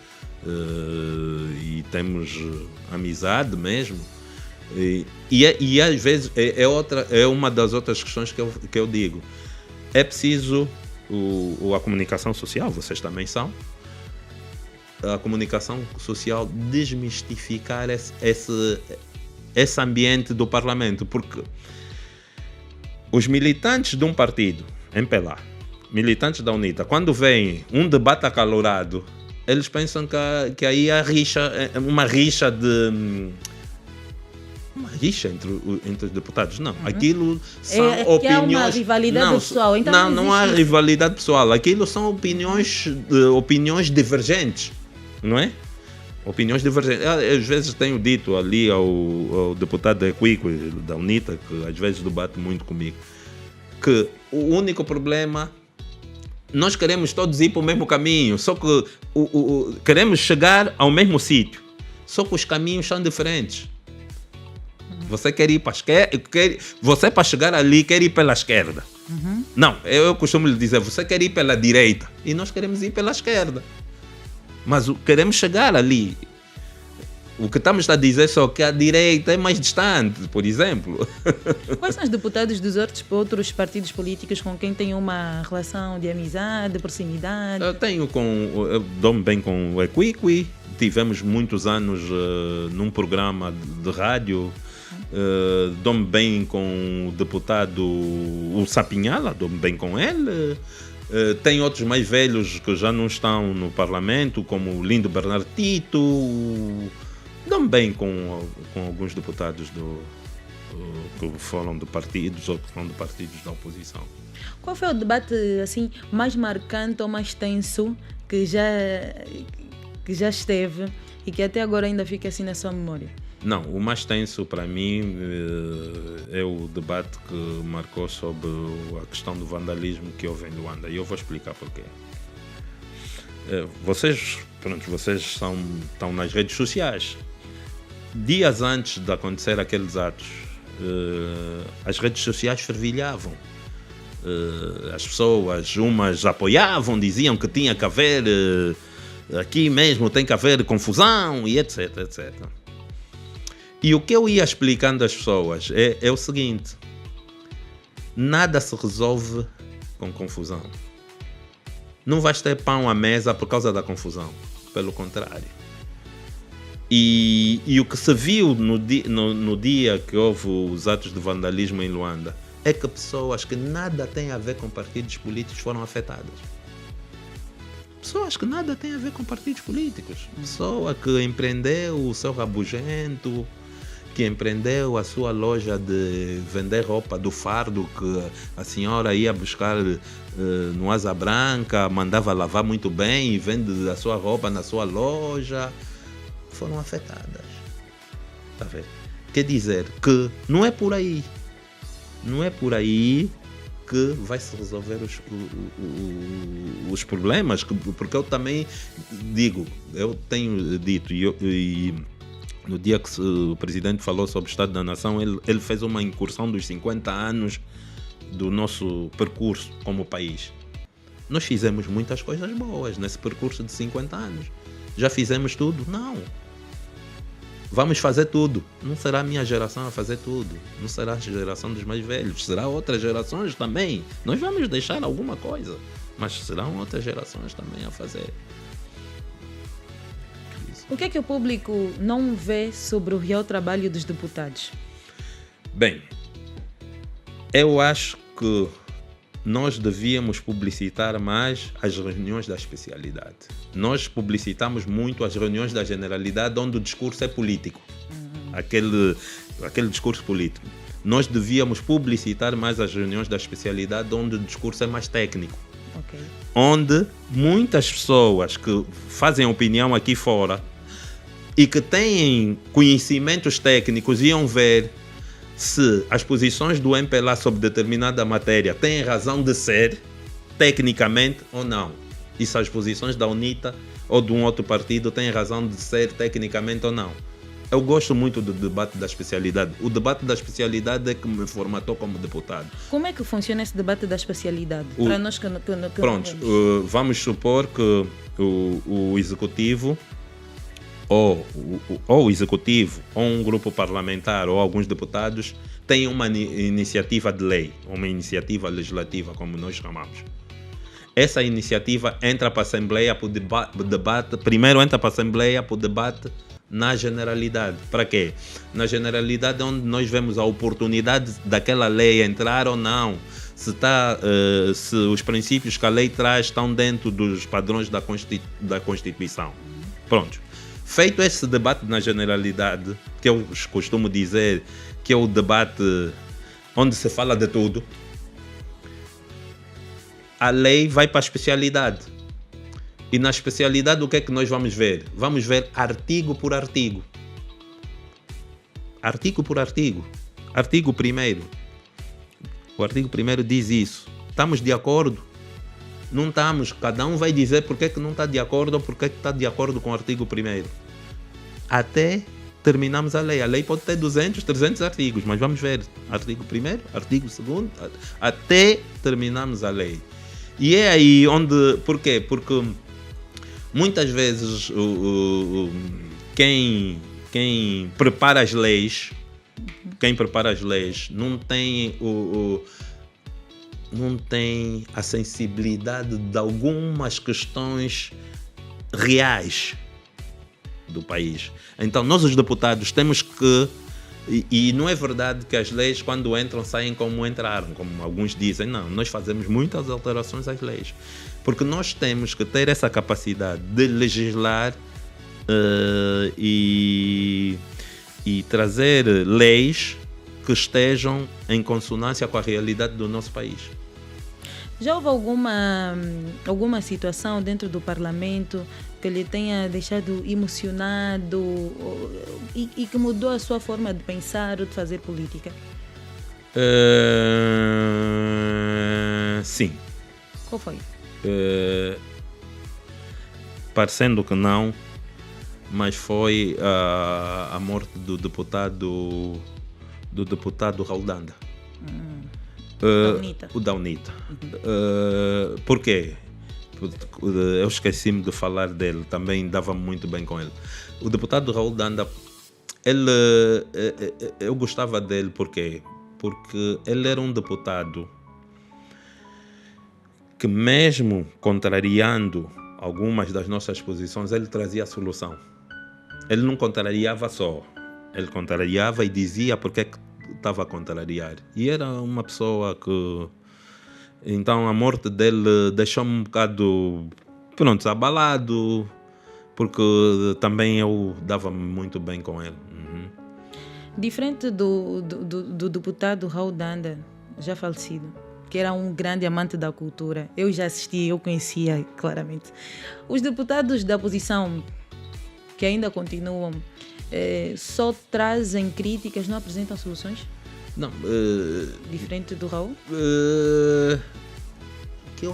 e temos amizade mesmo. E às vezes é uma das outras questões que eu digo. É preciso a comunicação social, vocês também são, a comunicação social desmistificar esse ambiente do Parlamento, porque os militantes de um partido, MPLA, militantes da UNITA, quando vem um debate acalorado, eles pensam que aí há uma rixa entre os deputados. Não, aquilo são opiniões... Há uma rivalidade pessoal. Então não há rivalidade pessoal. Aquilo são opiniões divergentes, não é? Opiniões divergentes. Às vezes tenho dito ali ao deputado Equico da UNITA, que às vezes debate muito comigo, que o único problema, nós queremos todos ir para o mesmo caminho, só que queremos chegar ao mesmo sítio, só que os caminhos são diferentes. Você quer ir para a esquerda, você para chegar ali quer ir pela esquerda. Não, eu costumo lhe dizer, você quer ir pela direita e nós queremos ir pela esquerda. Mas queremos chegar ali. O que estamos a dizer só que a direita é mais distante, por exemplo. Quais são os deputados dos outros partidos políticos com quem tem uma relação de amizade, de proximidade? Eu dou-me bem com o Equiqui. Tivemos muitos anos num programa de rádio. Dou-me bem com o deputado o Sapinhala, dou-me bem com ele. Tem outros mais velhos que já não estão no Parlamento, como o Lindo Bernardito. Dou-me bem com alguns deputados que foram de partidos ou que são de partidos da oposição. Qual foi o debate assim mais marcante ou mais tenso que já esteve e que até agora ainda fica assim na sua memória? Não, o mais tenso para mim é o debate que marcou sobre a questão do vandalismo que houve em Luanda. E eu vou explicar porquê. Vocês estão nas redes sociais. Dias antes de acontecer aqueles atos, as redes sociais fervilhavam. As pessoas, umas apoiavam, diziam que tinha que haver, aqui mesmo tem que haver confusão e etc, etc. E o que eu ia explicando às pessoas é o seguinte: nada se resolve com confusão. Não vais ter pão à mesa por causa da confusão, pelo contrário. E o que se viu no dia que houve os atos de vandalismo em Luanda é que pessoas que nada têm a ver com partidos políticos foram afetadas. Pessoas que nada têm a ver com partidos políticos. Pessoa que empreendeu o seu rabugento, que empreendeu a sua loja de vender roupa do fardo que a senhora ia buscar no Asa Branca, mandava lavar muito bem e vende a sua roupa na sua loja, foram afetadas. Tá vendo? Quer dizer que não é por aí. Não é por aí que vai se resolver os problemas, porque eu também digo, eu tenho dito, e no dia que o presidente falou sobre o Estado da Nação, ele fez uma incursão dos 50 anos do nosso percurso como país. Nós fizemos muitas coisas boas nesse percurso de 50 anos. Já fizemos tudo? Não. Vamos fazer tudo. Não será a minha geração a fazer tudo. Não será a geração dos mais velhos. Será outras gerações também. Nós vamos deixar alguma coisa, mas serão outras gerações também a fazer. O que é que o público não vê sobre o real trabalho dos deputados? Bem, eu acho que nós devíamos publicitar mais as reuniões da especialidade. Nós publicitamos muito as reuniões da generalidade, onde o discurso é político. Aquele discurso político. Nós devíamos publicitar mais as reuniões da especialidade, onde o discurso é mais técnico. Okay. Onde muitas pessoas que fazem opinião aqui fora e que têm conhecimentos técnicos iam ver se as posições do MPLA sobre determinada matéria têm razão de ser, tecnicamente ou não. E se as posições da UNITA ou de um outro partido têm razão de ser, tecnicamente ou não. Eu gosto muito do debate da especialidade. O debate da especialidade é que me formatou como deputado. Como é que funciona esse debate da especialidade? Para nós que pronto, vamos supor que o Executivo ou o Executivo, ou um grupo parlamentar, ou alguns deputados têm uma iniciativa de lei, uma iniciativa legislativa, como nós chamamos. Essa iniciativa entra para a Assembleia para o debate. Primeiro entra para a Assembleia para o debate na generalidade. Para quê? Na generalidade é onde nós vemos a oportunidade daquela lei entrar ou não. Se os princípios que a lei traz estão dentro dos padrões da Constituição. Pronto. Feito esse debate na generalidade, que eu costumo dizer que é o debate onde se fala de tudo, a lei vai para a especialidade. E na especialidade o que é que nós vamos ver? Vamos ver artigo por artigo. Artigo por artigo. Artigo 1º. O artigo 1º diz isso. Estamos de acordo? Não estamos. Cada um vai dizer porque é que não está de acordo ou porque é que está de acordo com o artigo 1º. Até terminamos a lei. A lei pode ter 200, 300 artigos, mas vamos ver. Artigo 1º, artigo 2º, até terminarmos a lei. E é aí onde... Por quê? Porque muitas vezes quem prepara as leis, não tem não tem a sensibilidade de algumas questões reais do país. Então nós os deputados temos que, e não é verdade que as leis quando entram saem como entraram, como alguns dizem. Não, nós fazemos muitas alterações às leis, porque nós temos que ter essa capacidade de legislar e trazer leis que estejam em consonância com a realidade do nosso país. Já houve alguma situação dentro do Parlamento que lhe tenha deixado emocionado e que mudou a sua forma de pensar ou de fazer política? Sim. Qual foi? Parecendo que não, mas foi a morte do deputado Raul Danda. O da UNITA. Por quê? Eu esqueci-me de falar dele, também dava muito bem com ele. O deputado Raul Danda, eu gostava dele porque ele era um deputado que, mesmo contrariando algumas das nossas posições, ele trazia a solução. Ele não contrariava só, ele contrariava e dizia porque é que estava a contrariar. E era uma pessoa que... Então a morte dele deixou-me um bocado, abalado, porque também eu dava-me muito bem com ele. Diferente do deputado Raul Danda, já falecido, que era um grande amante da cultura, eu já assisti, eu conhecia claramente. Os deputados da oposição, que ainda continuam, só trazem críticas, não apresentam soluções? Não. Diferente do Raul? Que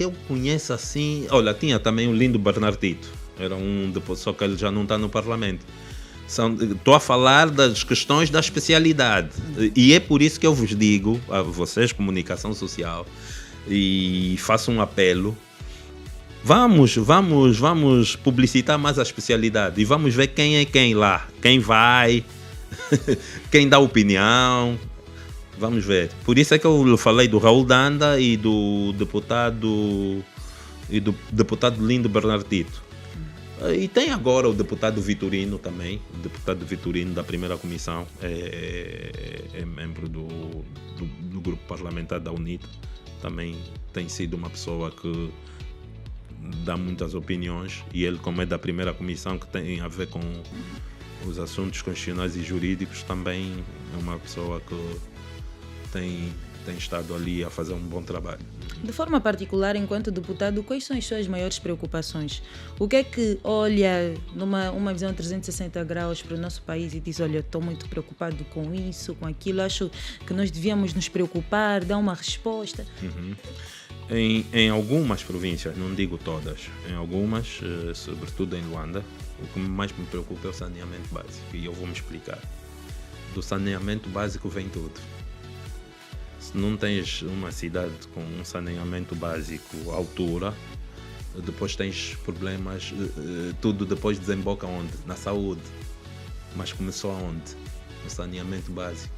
eu conheço assim... Olha, tinha também o lindo Bernardito. Era só que ele já não está no Parlamento. Estou a falar das questões da especialidade. E é por isso que eu vos digo, a vocês, comunicação social, e faço um apelo. Vamos publicitar mais a especialidade e vamos ver quem é quem lá, quem vai, quem dá opinião. Vamos ver. Por isso é que eu falei do Raul Danda e do deputado lindo Bernardito. E tem agora o deputado Vitorino também, o deputado Vitorino da primeira comissão, é membro do grupo parlamentar da UNITA. Também tem sido uma pessoa que dá muitas opiniões, e ele, como é da primeira comissão que tem a ver com os assuntos constitucionais e jurídicos, também é uma pessoa que tem estado ali a fazer um bom trabalho. De forma particular, enquanto deputado, quais são as suas maiores preocupações? O que é que olha numa visão 360 graus para o nosso país e diz, olha, estou muito preocupado com isso, com aquilo, acho que nós devíamos nos preocupar, dar uma resposta? Em algumas províncias, não digo todas, em algumas, sobretudo em Luanda, o que mais me preocupa é o saneamento básico, e eu vou me explicar. Do saneamento básico vem tudo. Se não tens uma cidade com um saneamento básico à altura, depois tens problemas, tudo depois desemboca onde? Na saúde. Mas começou aonde? No saneamento básico.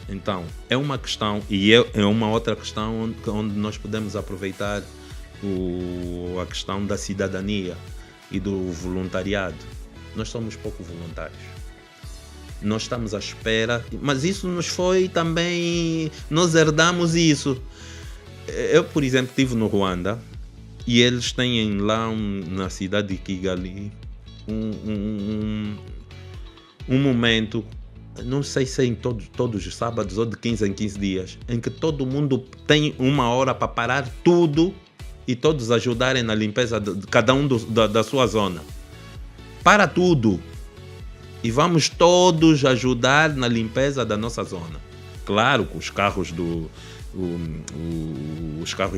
Então, é uma questão, e é uma outra questão onde nós podemos aproveitar a questão da cidadania e do voluntariado. Nós somos pouco voluntários. Nós estamos à espera, mas isso nos foi também, nós herdamos isso. Eu, por exemplo, estive no Ruanda e eles têm lá na cidade de Kigali um momento, não sei se é em todos os sábados ou de 15 em 15 dias, em que todo mundo tem uma hora para parar tudo e todos ajudarem na limpeza de cada um da sua zona. Para tudo. E vamos todos ajudar na limpeza da nossa zona. Claro que os carros do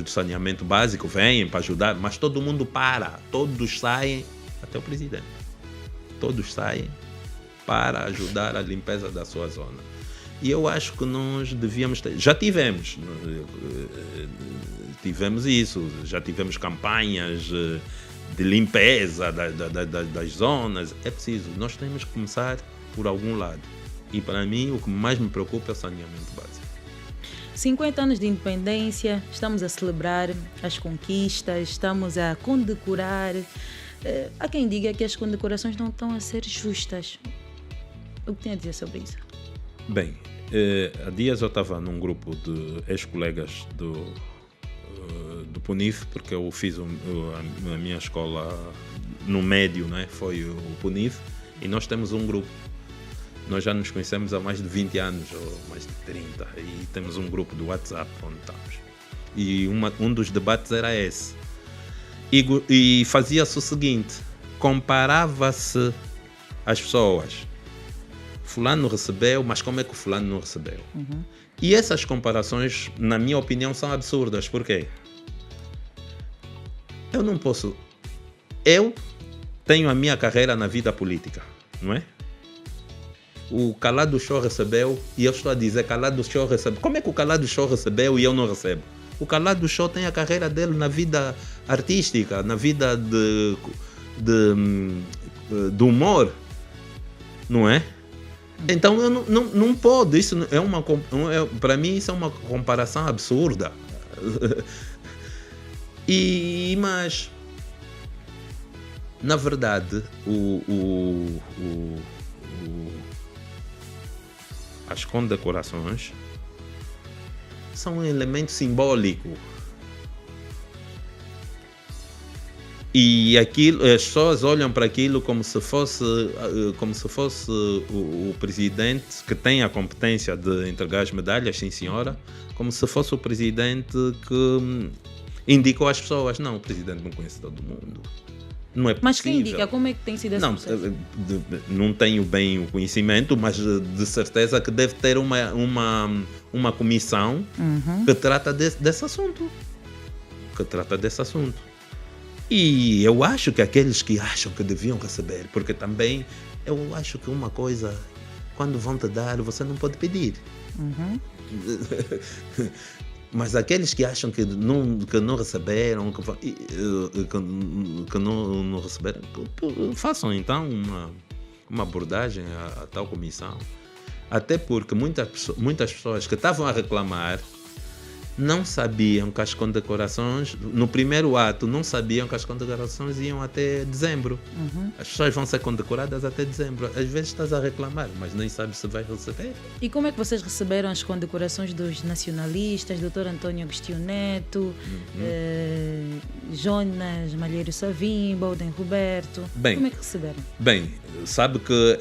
saneamento básico vêm para ajudar, mas todo mundo para, todos saem, até o presidente. Todos saem para ajudar a limpeza da sua zona. E eu acho que nós devíamos ter, já tivemos isso, já tivemos campanhas de limpeza das zonas. É preciso, nós temos que começar por algum lado. E para mim o que mais me preocupa é o saneamento básico. 50 anos de independência, estamos a celebrar as conquistas, estamos a condecorar. Há quem diga que as condecorações não estão a ser justas. O que tem a dizer sobre isso? Bem, há dias eu estava num grupo de ex-colegas do PUNIF, porque eu fiz a minha escola no médio, né? Foi o PUNIF, e nós temos um grupo. nós já nos conhecemos há mais de 20 anos, ou mais de 30, e temos um grupo do WhatsApp onde estamos. E um dos debates era esse. E fazia-se o seguinte, comparava-se as pessoas. Fulano recebeu, mas como é que o fulano não recebeu? E essas comparações, na minha opinião, são absurdas. Por quê? Eu não posso... Eu tenho a minha carreira na vida política, não é? O Calado Show recebeu e eu estou a dizer Calado Show recebeu. Como é que o Calado Show recebeu e eu não recebo? O Calado Show tem a carreira dele na vida artística, na vida do humor, não é? Então eu não pode, isso é para mim isso é uma comparação absurda. Mas na verdade as condecorações são um elemento simbólico. E aquilo, as pessoas olham para aquilo como se fosse o presidente que tem a competência de entregar as medalhas, sim senhora, como se fosse o presidente que indicou as pessoas. Não, o presidente não conhece todo mundo. Não é possível. Mas quem indica? Como é que tem sido esse processo? Não tenho bem o conhecimento, mas de certeza que deve ter uma comissão que trata desse assunto. E eu acho que aqueles que acham que deviam receber, porque também eu acho que uma coisa, quando vão te dar, você não pode pedir. Mas aqueles que acham que não receberam, que não receberam, façam então uma abordagem a tal comissão. Até porque muitas pessoas que estavam a reclamar não sabiam que as condecorações, no primeiro ato, não sabiam que as condecorações iam até dezembro. As pessoas vão ser condecoradas até dezembro. Às vezes estás a reclamar, mas nem sabes se vais receber. E como é que vocês receberam as condecorações dos nacionalistas, Dr. António Agostinho Neto, Jonas Malheiro Savimba, Alden Roberto? Como é que receberam? Bem, sabe que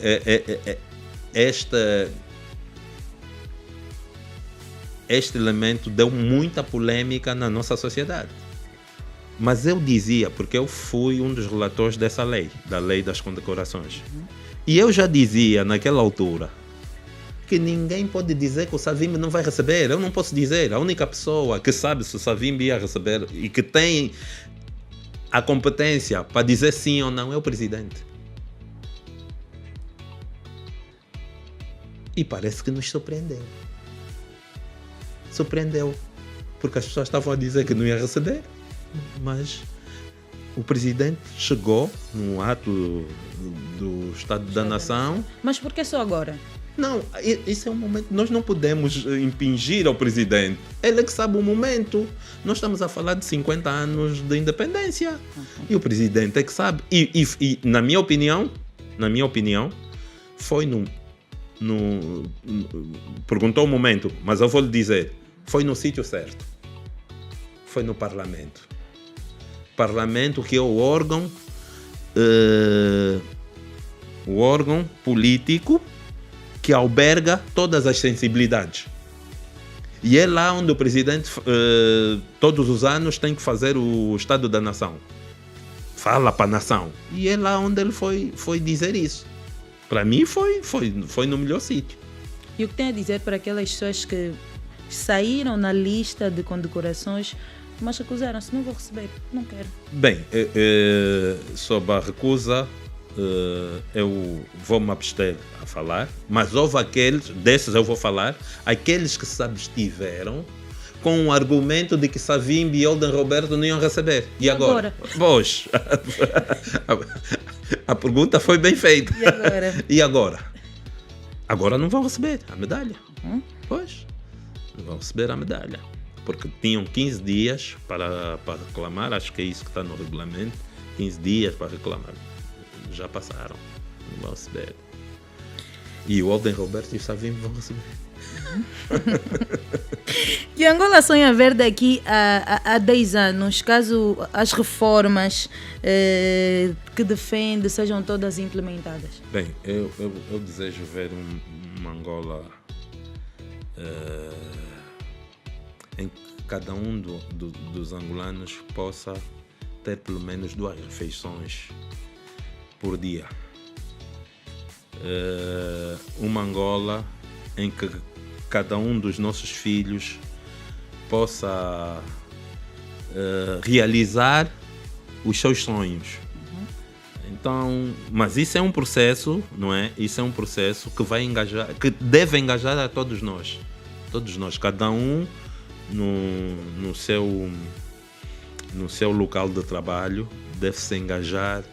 este elemento deu muita polêmica na nossa sociedade. Mas eu dizia, porque eu fui um dos relatores dessa lei, da lei das condecorações. E eu já dizia naquela altura que ninguém pode dizer que o Savimbi não vai receber. Eu não posso dizer. A única pessoa que sabe se o Savimbi ia receber e que tem a competência para dizer sim ou não é o presidente. E parece que nos surpreendeu. Porque as pessoas estavam a dizer que não ia receber, mas o presidente chegou no ato do Estado da Nação. Mas por que só agora? Não, esse é um momento, nós não podemos impingir ao presidente, ele é que sabe o momento. Nós estamos a falar de 50 anos de independência, e o presidente é que sabe. E na minha opinião, foi perguntou o momento, mas eu vou lhe dizer, foi no sítio certo. Foi no Parlamento. Parlamento que é o órgão político que alberga todas as sensibilidades. E é lá onde o presidente todos os anos tem que fazer o Estado da Nação. Fala para a nação. E é lá onde ele foi dizer isso. Para mim foi no melhor sítio. E o que tem a dizer para aquelas pessoas que saíram na lista de condecorações, mas recusaram-se, não vou receber, não quero? Bem, sobre a recusa, eu vou me abster a falar, mas houve aqueles, desses eu vou falar, aqueles que se abstiveram com o argumento de que Savimbi e Alden Roberto não iam receber. E agora? Pois, a pergunta foi bem feita. E agora? E agora? Agora não vão receber a medalha. Pois, não vão receber a medalha. Porque tinham 15 dias para reclamar, acho que é isso que está no regulamento, 15 dias para reclamar. Já passaram, não vão receber. E o Alden Roberto e o Savimbi vão receber. Que Angola sonha ver daqui a 10 anos, caso as reformas que defende sejam todas implementadas? Bem, eu desejo ver uma Angola em que cada um dos angolanos possa ter pelo menos 2 refeições por dia. Uma Angola em que cada um dos nossos filhos possa realizar os seus sonhos. Então, mas isso é um processo, não é? Isso é um processo que vai engajar, que deve engajar a todos nós, cada um no seu local de trabalho deve se engajar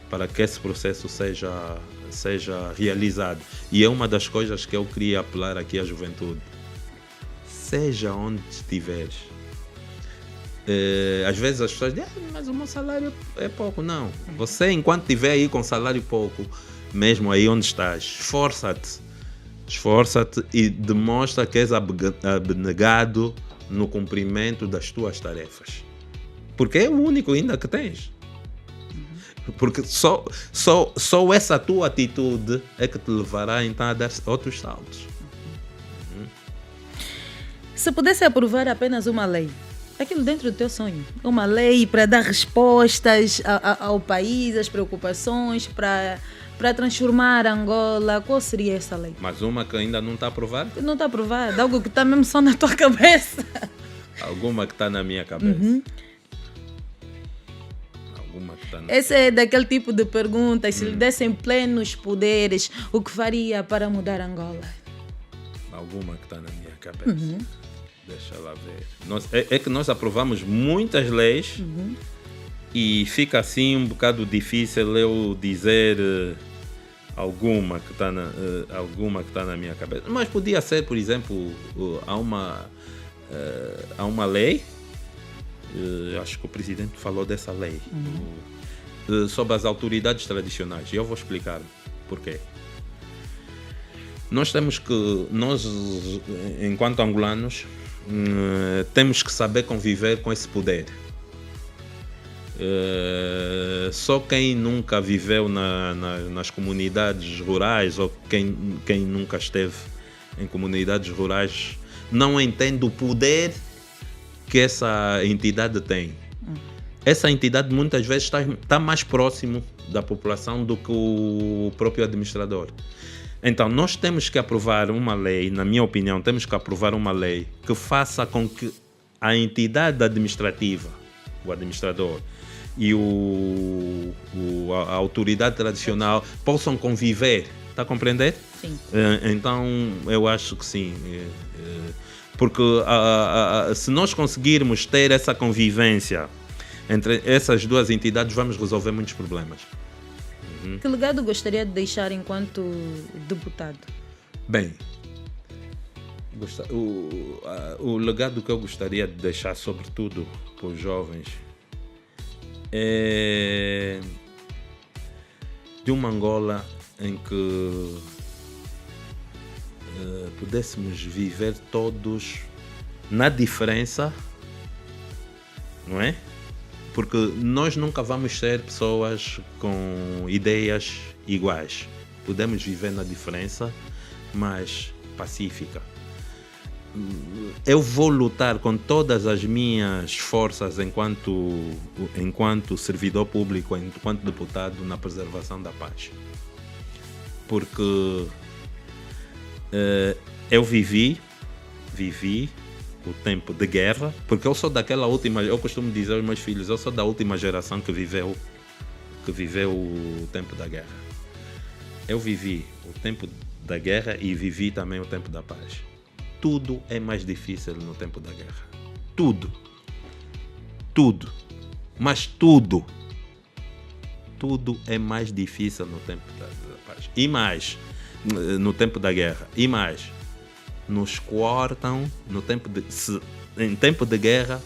para que esse processo seja realizado. E é uma das coisas que eu queria apelar aqui à juventude. Seja onde estiveres. Às vezes as pessoas dizem, mas o meu salário é pouco. Não. Você, enquanto estiver aí com salário pouco, mesmo aí onde estás, esforça-te e demonstra que és abnegado no cumprimento das tuas tarefas. Porque é o único ainda que tens. Porque só essa tua atitude é que te levará então a dar outros saltos. Se pudesse aprovar apenas uma lei, aquilo dentro do teu sonho, uma lei para dar respostas ao país, às preocupações, para transformar Angola, qual seria essa lei? Mas uma que ainda não está aprovada? Não está aprovada, algo que está mesmo só na tua cabeça. Alguma que está na minha cabeça. Esse é daquele tipo de perguntas. Se lhe dessem plenos poderes, o que faria para mudar Angola? Alguma que está na minha cabeça. Deixa lá ver. É que nós aprovamos muitas leis e fica assim um bocado difícil eu dizer alguma que está na minha cabeça. Mas podia ser, por exemplo, há uma lei, acho que o presidente falou dessa lei, sobre as autoridades tradicionais. E eu vou explicar porquê. Nós, enquanto angolanos, temos que saber conviver com esse poder. Só quem nunca viveu nas comunidades rurais ou quem nunca esteve em comunidades rurais não entende o poder que essa entidade tem. Essa entidade muitas vezes está mais próximo da população do que o próprio administrador. Então nós temos que aprovar uma lei, na minha opinião, temos que aprovar uma lei que faça com que a entidade administrativa, o administrador e a autoridade tradicional possam conviver. Está a compreender? Sim. Então eu acho que sim. Porque se nós conseguirmos ter essa convivência entre essas duas entidades, vamos resolver muitos problemas. Que legado gostaria de deixar enquanto deputado? Bem, o legado que eu gostaria de deixar, sobretudo para os jovens, é de uma Angola em que pudéssemos viver todos na diferença, não é? Porque nós nunca vamos ser pessoas com ideias iguais. Podemos viver na diferença, mas pacífica. Eu vou lutar com todas as minhas forças enquanto servidor público, enquanto deputado, na preservação da paz. Porque eu vivi o tempo de guerra, porque eu sou daquela última, eu costumo dizer aos meus filhos, eu sou da última geração que viveu o tempo da guerra. Eu vivi o tempo da guerra e vivi também o tempo da paz. Tudo é mais difícil no tempo da guerra. Tudo. Mas tudo é mais difícil no tempo da paz. E mais, no tempo da guerra. E mais, nos cortam em tempo de guerra,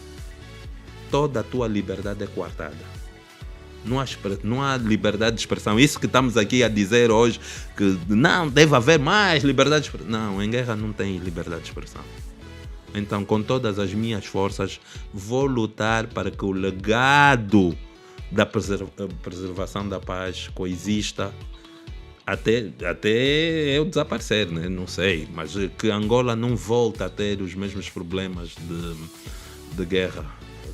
toda a tua liberdade é coartada. Não há liberdade de expressão. Isso que estamos aqui a dizer hoje, que não deve haver mais liberdade de expressão. Não, em guerra não tem liberdade de expressão. Então, com todas as minhas forças, vou lutar para que o legado da preservação da paz coexista até eu desaparecer, né? Não sei, mas que Angola não volte a ter os mesmos problemas de guerra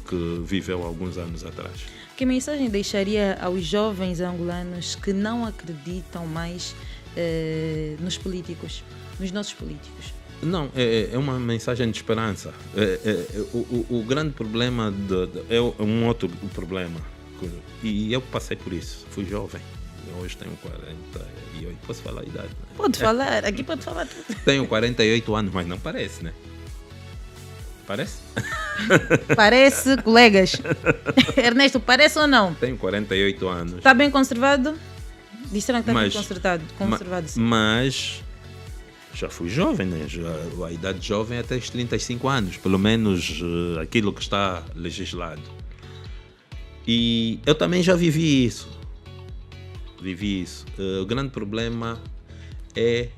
que viveu alguns anos atrás. Que mensagem deixaria aos jovens angolanos que não acreditam mais nos políticos, nos nossos políticos? Não, é uma mensagem de esperança. O grande problema é um outro problema. E eu passei por isso, fui jovem. Hoje tenho 48, posso falar a idade? Né? Pode falar, aqui pode falar tudo. Tenho 48 anos, mas não parece, né? Parece? Parece, colegas. Ernesto, parece ou não? Tenho 48 anos. Está bem conservado? Disseram que está bem conservado, sim. Mas já fui jovem, né? A idade jovem é até os 35 anos, pelo menos aquilo que está legislado. E eu também já vivi isso. O grande problema é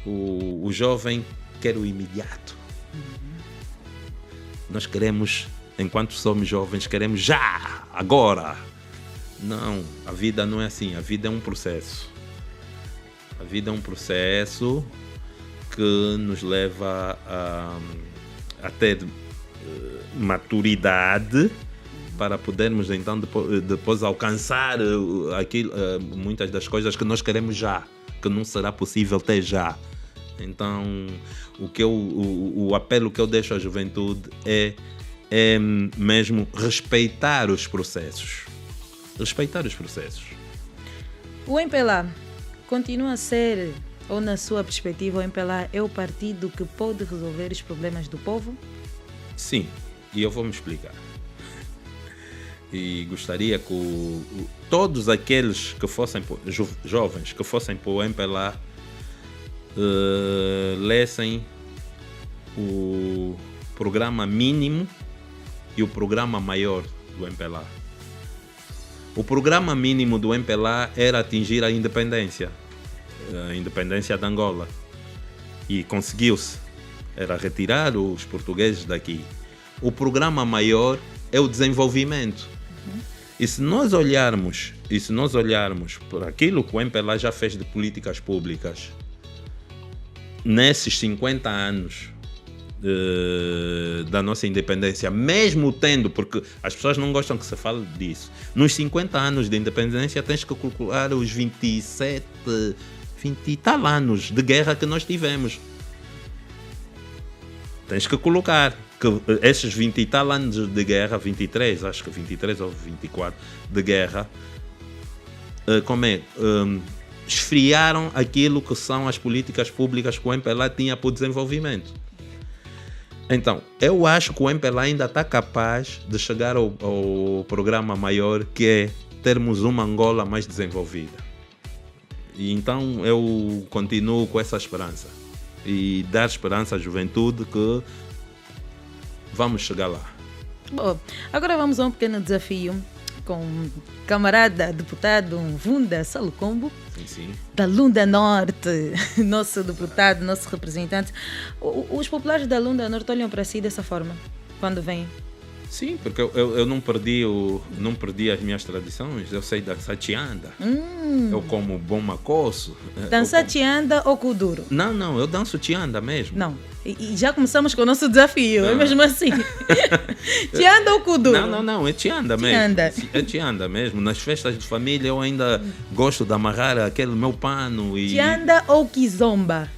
o jovem quer o imediato. Nós queremos, enquanto somos jovens, queremos já, agora. Não, a vida não é assim, a vida é um processo. A vida é um processo que nos leva a ter maturidade para podermos então depois alcançar muitas das coisas que nós queremos já, que não será possível ter já. Então, o apelo que eu deixo à juventude é mesmo respeitar os processos. Respeitar os processos. O MPLA continua a ser, ou na sua perspectiva, o MPLA é o partido que pode resolver os problemas do povo? Sim, e eu vou me explicar. E gostaria que todos aqueles que fossem jovens que fossem para o MPLA lessem o programa mínimo e o programa maior do MPLA. O programa mínimo do MPLA era atingir a independência de Angola, e conseguiu-se, era retirar os portugueses daqui. O programa maior é o desenvolvimento. E se nós olharmos por aquilo que o MPLA já fez de políticas públicas nesses 50 anos da nossa independência, mesmo tendo, porque as pessoas não gostam que se fale disso, nos 50 anos de independência tens que calcular os 27, 20 e tal anos de guerra que nós tivemos. Tens que colocar que esses 20 e tal anos de guerra, 23, acho que 23 ou 24 de guerra, esfriaram aquilo que são as políticas públicas que o MPLA tinha para o desenvolvimento. Então, eu acho que o MPLA ainda está capaz de chegar ao programa maior, que é termos uma Angola mais desenvolvida. E então eu continuo com essa esperança e dar esperança à juventude que vamos chegar lá. Bom, agora vamos a um pequeno desafio com o camarada deputado Vunda Salucombo, sim. Da Lunda Norte, nosso deputado, nosso representante. Os populares da Lunda Norte olham para si dessa forma, quando vêm? Sim, porque eu não perdi as minhas tradições. Eu sei dançar tianda. Eu como bom macosso. Dançar tianda ou kuduro? Não, eu danço tianda mesmo. Não, e já começamos com o nosso desafio, é mesmo assim. Tianda ou kuduro? Não, é tianda mesmo. É tianda mesmo. Nas festas de família eu ainda gosto de amarrar aquele meu pano. Tianda ou kizomba?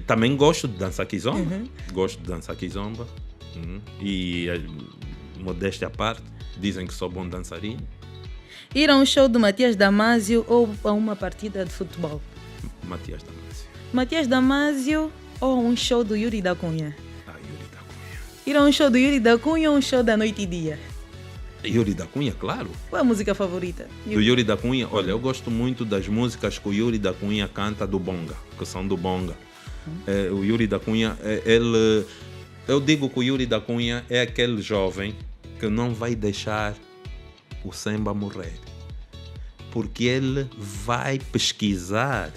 Também gosto de dançar kizomba. Gosto de dançar kizomba. E modéstia à parte, dizem que sou bom dançarino. Ir a um show do Matias Damasio ou a uma partida de futebol? Matias Damasio. Matias Damasio ou a um show do Yuri da Cunha? Yuri da Cunha. Ir a um show do Yuri da Cunha ou um show da Noite e Dia? Yuri da Cunha, claro. Qual é a música favorita? Do Yuri da Cunha? Olha, eu gosto muito das músicas que o Yuri da Cunha canta do Bonga, que são do Bonga. O Yuri da Cunha, eu digo que o Yuri da Cunha é aquele jovem que não vai deixar o samba morrer, porque ele vai pesquisar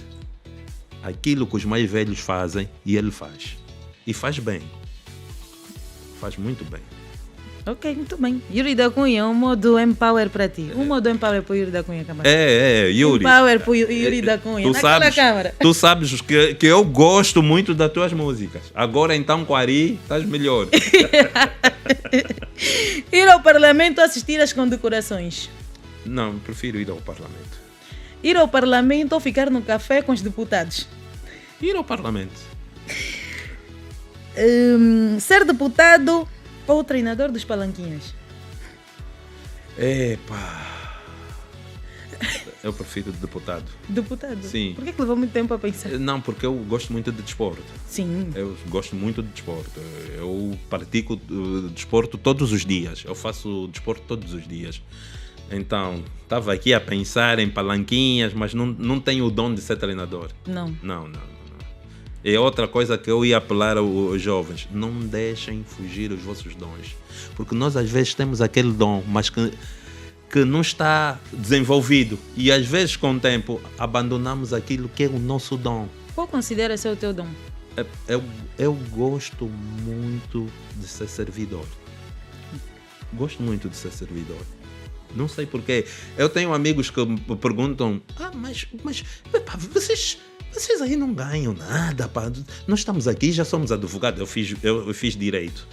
aquilo que os mais velhos fazem e ele faz. E faz bem. Faz muito bem. Ok, muito bem. Yuri da Cunha, um modo Empower para ti. Um modo Empower para o Yuri da Cunha, camarada. Yuri. Empower para o Yuri da Cunha. Naquela câmara. Tu sabes que eu gosto muito das tuas músicas. Agora então com a Ari, estás melhor. Ir ao Parlamento assistir às condecorações. Não, prefiro ir ao Parlamento. Ir ao Parlamento ou ficar no café com os deputados. Ir ao Parlamento. Ser deputado ou treinador dos palanquinhas? Epá. Eu prefiro deputado. Deputado? Sim. Por que levou muito tempo a pensar? Não, porque eu gosto muito de desporto. Sim. Eu gosto muito de desporto. Eu pratico desporto todos os dias. Eu faço desporto todos os dias. Então, estava aqui a pensar em palanquinhas, mas não tenho o dom de ser treinador. Não. Não. É outra coisa que eu ia apelar aos jovens. Não deixem fugir os vossos dons. Porque nós às vezes temos aquele dom, mas que não está desenvolvido. E às vezes com o tempo abandonamos aquilo que é o nosso dom. Qual considera ser o teu dom? Eu gosto muito de ser servidor. Gosto muito de ser servidor. Não sei porquê. Eu tenho amigos que me perguntam: mas epá, vocês aí não ganham nada, pá. Nós estamos aqui, já somos advogados. Eu fiz direito.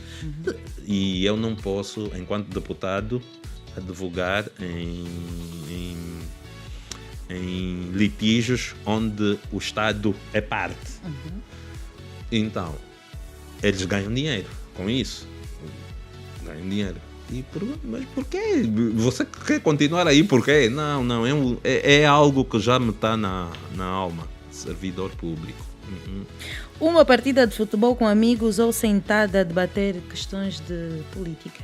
E eu não posso, enquanto deputado, advogar em litígios onde o Estado é parte. Então, eles ganham dinheiro com isso. Ganham dinheiro. Mas por quê? Você quer continuar aí por quê? Não, é algo que já me está na alma. Servidor público. Uma partida de futebol com amigos ou sentada a debater questões de política?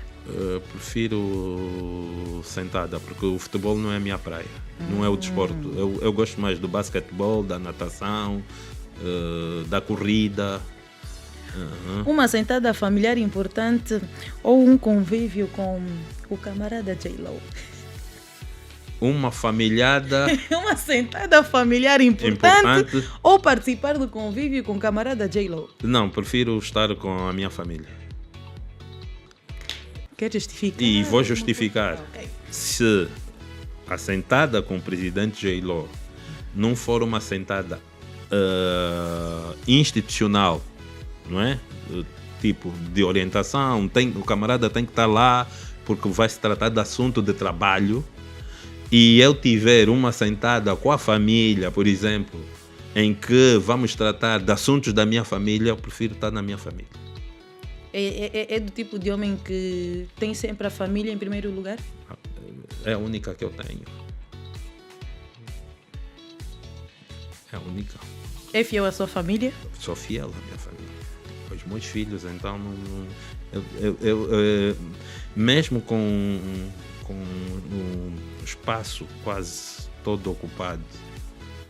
Prefiro sentada, porque o futebol não é a minha praia. Não é o desporto. Eu gosto mais do basquetebol, da natação, da corrida. Uma sentada familiar importante ou um convívio com o camarada J-Lo? Uma familiada. Uma sentada familiar importante ou participar do convívio com o camarada J-Lo? Não, prefiro estar com a minha família. Quer justificar? E vou justificar. Okay. Se a sentada com o presidente J-Lo não for uma sentada institucional, não é? Tipo de orientação, o camarada tem que estar lá porque vai se tratar de assunto de trabalho, e eu tiver uma sentada com a família, por exemplo, em que vamos tratar de assuntos da minha família, eu prefiro estar na minha família. É do tipo de homem que tem sempre a família em primeiro lugar? É a única que eu tenho. É a única. É fiel à sua família? Sou fiel à minha família. Os meus filhos, então, mesmo com um espaço quase todo ocupado,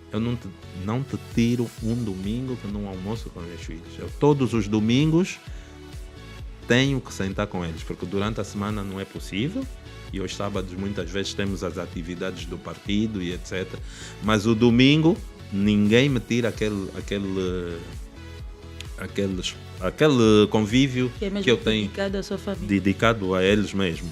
eu não te tiro um domingo que não almoço com meus filhos. Eu todos os domingos tenho que sentar com eles, porque durante a semana não é possível, e aos sábados muitas vezes temos as atividades do partido e etc. Mas o domingo ninguém me tira aquele convívio que eu tenho dedicado à sua família, dedicado a eles mesmo.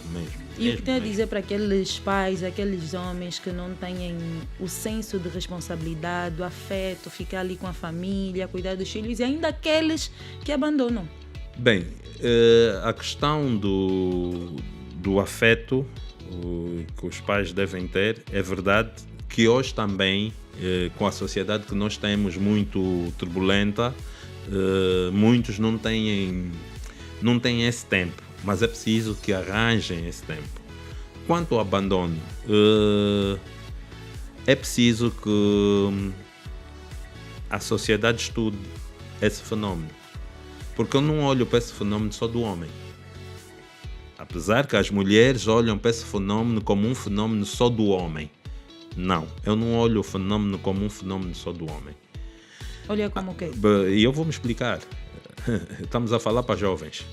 E o que tem a dizer para aqueles pais, aqueles homens que não têm o senso de responsabilidade, o afeto, ficar ali com a família, cuidar dos filhos, e ainda aqueles que abandonam? Bem, a questão do afeto que os pais devem ter, é verdade que hoje também, com a sociedade que nós temos muito turbulenta, muitos não têm esse tempo, mas é preciso que arranjem esse tempo. Quanto ao abandono, é preciso que a sociedade estude esse fenómeno, porque eu não olho para esse fenómeno só do homem. Apesar que as mulheres olham para esse fenómeno como um fenómeno só do homem. Não, eu não olho o fenómeno como um fenómeno só do homem. Olha como que? E eu vou me explicar. Estamos a falar para jovens.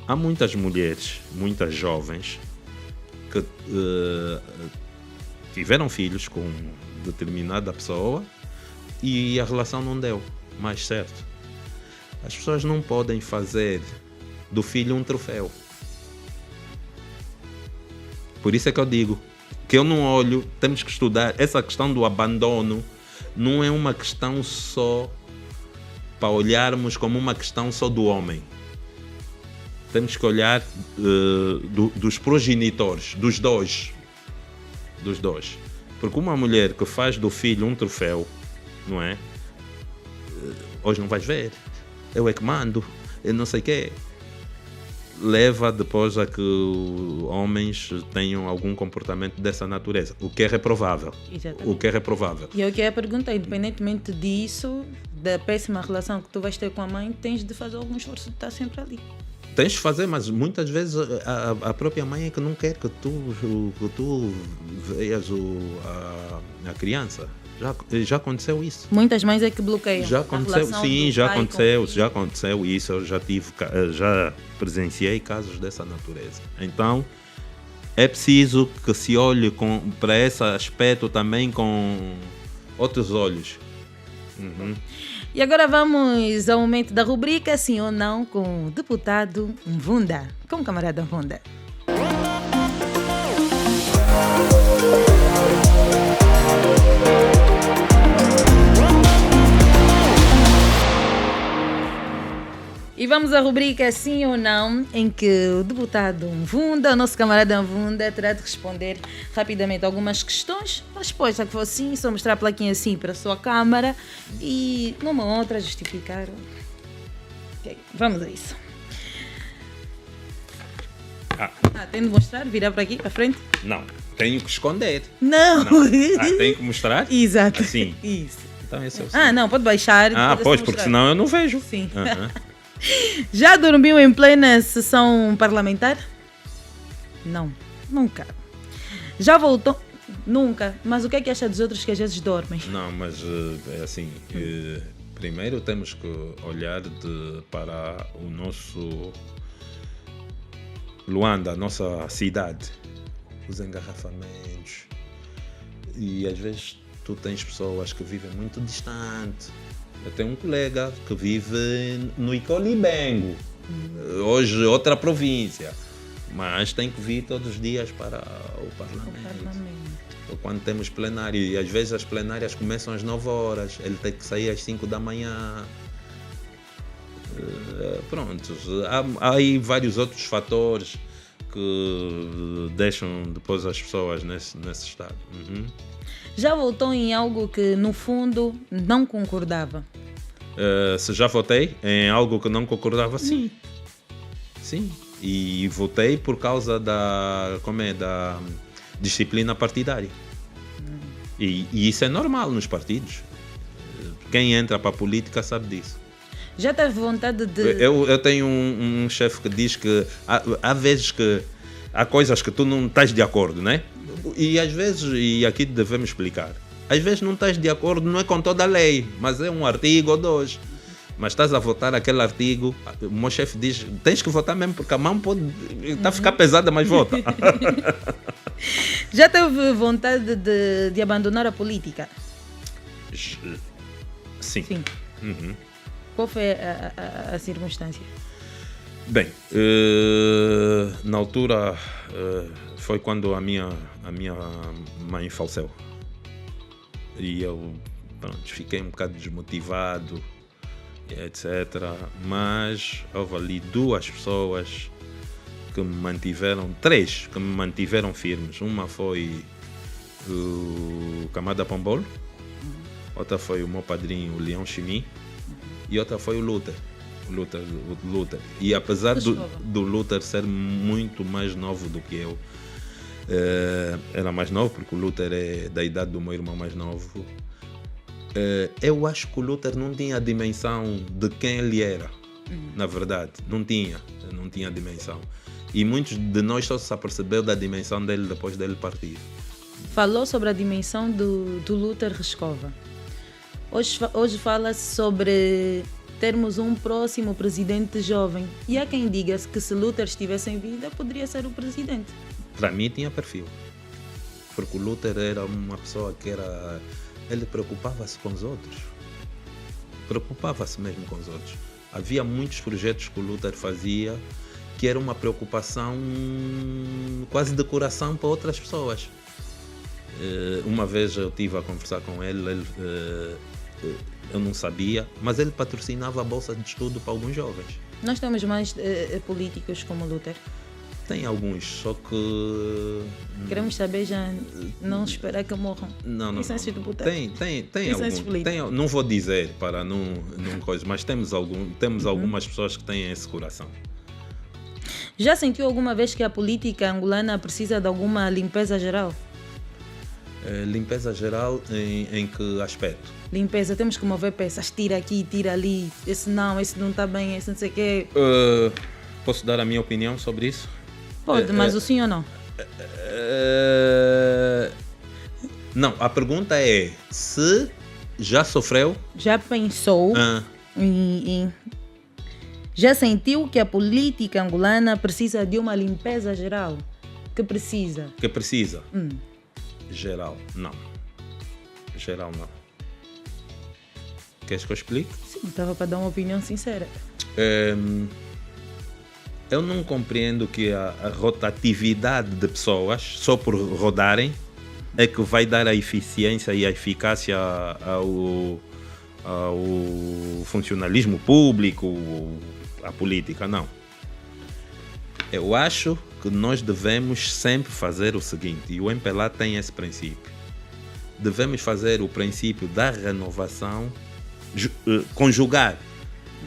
Há muitas mulheres, muitas jovens, que tiveram filhos com determinada pessoa e a relação não deu mais certo. As pessoas não podem fazer do filho um troféu. Por isso é que eu digo que eu não olho, temos que estudar essa questão do abandono, não é uma questão só para olharmos como uma questão só do homem. Temos que olhar dos progenitores, dos dois. Porque uma mulher que faz do filho um troféu, não é? Hoje não vais ver, eu é que mando, eu não sei o quê. Leva depois a que homens tenham algum comportamento dessa natureza, o que é reprovável. Exatamente. O que é reprovável. E eu quero perguntar, independentemente disso, da péssima relação que tu vais ter com a mãe, tens de fazer algum esforço de estar sempre ali. Tens de fazer, mas muitas vezes a própria mãe é que não quer que tu veias a criança. Já aconteceu isso. Muitas mães é que bloqueiam. Já aconteceu, sim, já aconteceu isso. Eu já presenciei casos dessa natureza. Então, é preciso que se olhe para esse aspecto também com outros olhos. Uhum. E agora vamos ao momento da rubrica Sim ou Não com o deputado Mvunda, com o camarada Mvunda. E vamos à rubrica Sim ou Não, em que o deputado Mvunda, o nosso camarada Mvunda, terá de responder rapidamente algumas questões. A resposta que for sim, só mostrar a plaquinha assim para a sua câmara e numa outra justificar. Okay, vamos a isso. Tem de mostrar? Virar para aqui, para frente? Não, tenho que esconder. Não! Tenho que mostrar? Exato. Assim. Isso. Então esse é o Ah, não, pode baixar. Pois, porque senão eu não vejo. Sim. Já dormiu em plena sessão parlamentar? Não, nunca. Já voltou? Nunca. Mas o que é que acha dos outros que às vezes dormem? Não, mas é assim, primeiro temos que olhar para o nosso Luanda, a nossa cidade, os engarrafamentos. E às vezes tu tens pessoas que vivem muito distante. Eu tenho um colega que vive no Icolibengo, hoje outra província, mas tem que vir todos os dias para o Parlamento. Ou quando temos plenário, e às vezes as plenárias começam às 9 horas, ele tem que sair às 5 da manhã. Pronto, há aí vários outros fatores que deixam depois as pessoas nesse estado. Uhum. Já votou em algo que, no fundo, não concordava? Se já votei em algo que não concordava, sim. Sim. E votei por causa da disciplina partidária. E isso é normal nos partidos. Quem entra para a política sabe disso. Já teve vontade de... Eu tenho um chefe que diz que há vezes que há coisas que tu não estás de acordo, né? E às vezes, e aqui devemos explicar, às vezes não estás de acordo, não é com toda a lei, mas é um artigo ou dois. Mas estás a votar aquele artigo, o meu chefe diz, tens que votar mesmo, porque a mão pode a ficar pesada, mas vota. Já teve vontade de abandonar a política? Sim. Uhum. Qual foi a circunstância? Bem, na altura foi quando a minha mãe faleceu. E eu fiquei um bocado desmotivado, etc. Mas houve ali duas pessoas que me mantiveram, três que me mantiveram firmes. Uma foi o Camada Pombolo, outra foi o meu padrinho, o Leão Chimi, e outra foi o Luther. E apesar do Luther ser muito mais novo do que eu, era mais novo porque o Luther é da idade do meu irmão mais novo, eu acho que o Luther não tinha a dimensão de quem ele era. Na verdade, não tinha dimensão. E muitos de nós só se apercebeu da dimensão dele depois dele partir. Falou sobre a dimensão do Luther Rescova. Hoje fala-se sobre termos um próximo presidente jovem. E há quem diga que se Luther estivesse em vida, poderia ser o presidente. Para mim tinha perfil. Porque o Luther era uma pessoa que ele preocupava-se com os outros. Preocupava-se mesmo com os outros. havia muitos projetos que o Luther fazia que era uma preocupação quase de coração para outras pessoas. Uma vez eu estive a conversar com ele, eu não sabia, mas ele patrocinava a bolsa de estudo para alguns jovens. Nós temos mais políticos como Luther? Tem alguns, só que... Queremos saber já, não esperar que morram. Não. Tem alguns. Não vou dizer para não coisa, mas temos algumas pessoas que têm esse coração. Já sentiu alguma vez que a política angolana precisa de alguma limpeza geral? Limpeza geral em que aspecto? Limpeza, temos que mover peças, tira aqui, tira ali, esse não está bem, esse não sei o quê. Posso dar a minha opinião sobre isso? Pode, mas o senhor não? Não, a pergunta é se já sofreu... Já pensou já sentiu que a política angolana precisa de uma limpeza geral? Que precisa? Geral, não. Geral, não. Queres que eu explique? Sim, estava para dar uma opinião sincera. Eu não compreendo que a rotatividade de pessoas, só por rodarem, é que vai dar a eficiência e a eficácia ao funcionalismo público, à política, não. Eu acho que nós devemos sempre fazer o seguinte, e o MPLA tem esse princípio. Devemos fazer o princípio da renovação, conjugar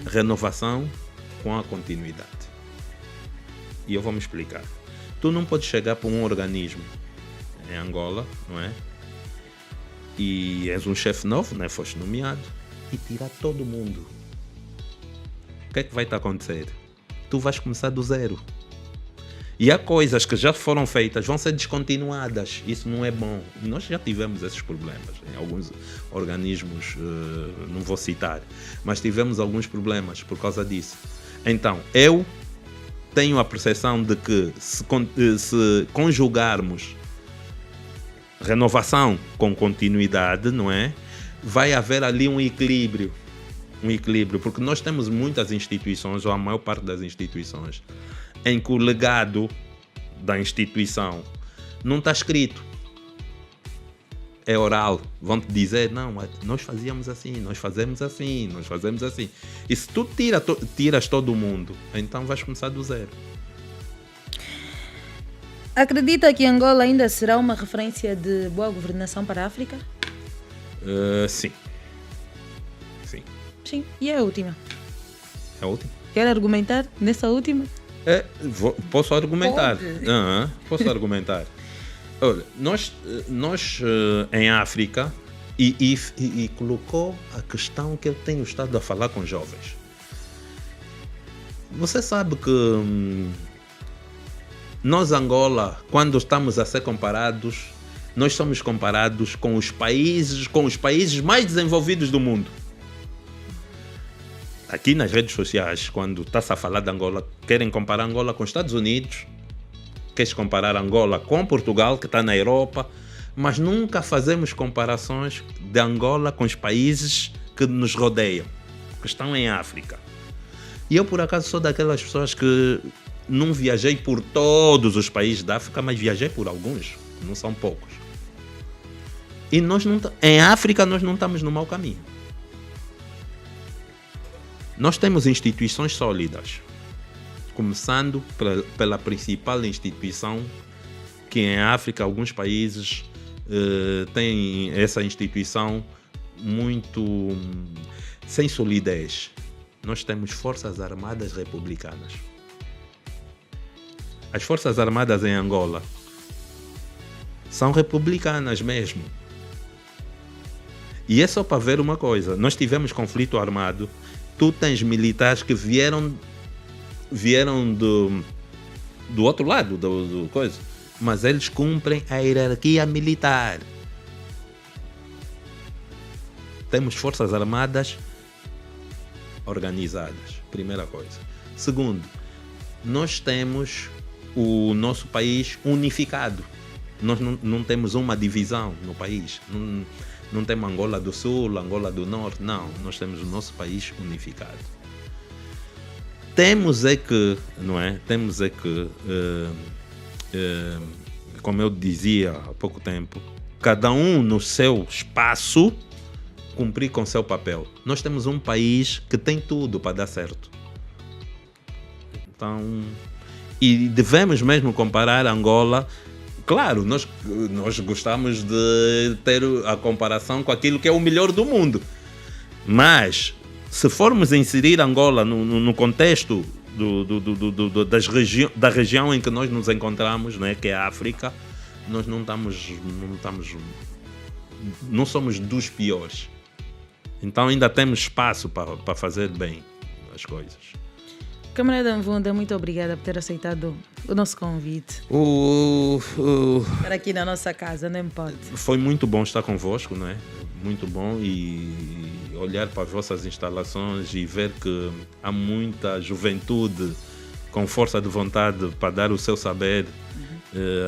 renovação com a continuidade. E eu vou me explicar. Tu não podes chegar para um organismo em Angola, não é? E és um chefe novo, né? Foste nomeado, e tirar todo mundo. O que é que vai te acontecer? Tu vais começar do zero. E há coisas que já foram feitas, vão ser descontinuadas. Isso não é bom. Nós já tivemos esses problemas em alguns organismos, não vou citar, mas tivemos alguns problemas por causa disso. Então, eu tenho a percepção de que se conjugarmos renovação com continuidade, não é? Vai haver ali um equilíbrio, porque nós temos muitas instituições, ou a maior parte das instituições, em que o legado da instituição não está escrito. É oral. Vão-te dizer, não, nós fazíamos assim, nós fazemos assim, nós fazemos assim. E se tu tiras todo mundo, então vais começar do zero. Acredita que Angola ainda será uma referência de boa governação para a África? Sim. Sim. E a última? A última? Quer argumentar nessa última? Posso argumentar. Posso argumentar. Olha, nós em África, e colocou a questão que eu tenho estado a falar com jovens. Você sabe que nós, Angola, quando estamos a ser comparados, nós somos comparados com os países mais desenvolvidos do mundo. Aqui nas redes sociais, quando está-se a falar de Angola, querem comparar Angola com os Estados Unidos, queres comparar Angola com Portugal, que está na Europa, mas nunca fazemos comparações de Angola com os países que nos rodeiam, que estão em África. E eu, por acaso, sou daquelas pessoas que não viajei por todos os países da África, mas viajei por alguns, não são poucos. E em África nós não estamos no mau caminho. Nós temos instituições sólidas, começando pela principal instituição, que em África, alguns países têm essa instituição muito sem solidez. Nós temos Forças Armadas Republicanas. As Forças Armadas em Angola são republicanas mesmo. E é só para ver uma coisa, nós tivemos conflito armado, tu tens militares que vieram do outro lado do coisa, mas eles cumprem a hierarquia militar. Temos forças armadas organizadas, primeira coisa. Segundo, nós temos o nosso país unificado. Nós não temos uma divisão no país. Não temos Angola do Sul, Angola do Norte, não. Nós temos o nosso país unificado. temos é que, não é? Temos é que, como eu dizia há pouco tempo, cada um no seu espaço cumprir com o seu papel. Nós temos um país que tem tudo para dar certo. Então, e devemos mesmo comparar Angola. Claro, nós gostamos de ter a comparação com aquilo que é o melhor do mundo. Mas, se formos inserir Angola no contexto da região em que nós nos encontramos, né, que é a África, nós não somos dos piores. Então ainda temos espaço para fazer bem as coisas. Camarada Mvunda, muito obrigada por ter aceitado o nosso convite. Para aqui na nossa casa, não pode. Foi muito bom estar convosco, não é? Muito bom, e olhar para as vossas instalações e ver que há muita juventude com força de vontade para dar o seu saber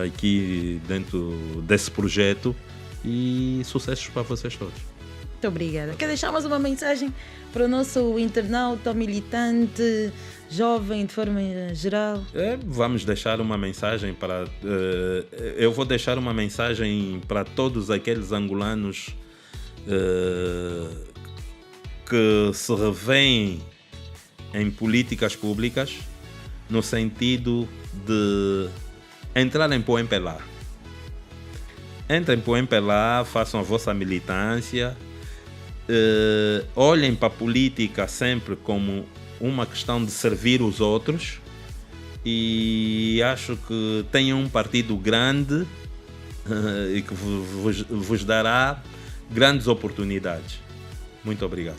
aqui dentro desse projeto, e sucessos para vocês todos. Muito obrigada. Quer deixar mais uma mensagem para o nosso internauta, militante, jovem, de forma geral? Vamos deixar uma mensagem para... eu vou deixar uma mensagem para todos aqueles angolanos que se revêem em políticas públicas, no sentido de entrarem para o MPLA. Entrem para o MPLA, façam a vossa militância, olhem para a política sempre como uma questão de servir os outros, e acho que tenham um partido grande e que vos dará grandes oportunidades. Muito obrigado.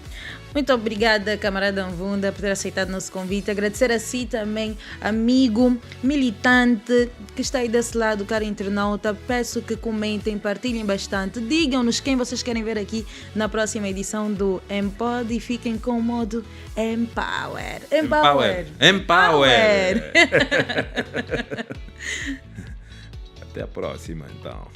Muito obrigada, camarada Mvunda, por ter aceitado o nosso convite. Agradecer a si também, amigo, militante, que está aí desse lado, caro internauta. Peço que comentem, partilhem bastante. Digam-nos quem vocês querem ver aqui na próxima edição do M-Pod, e fiquem com o modo Empower. Empower! Empower! Até a próxima, então.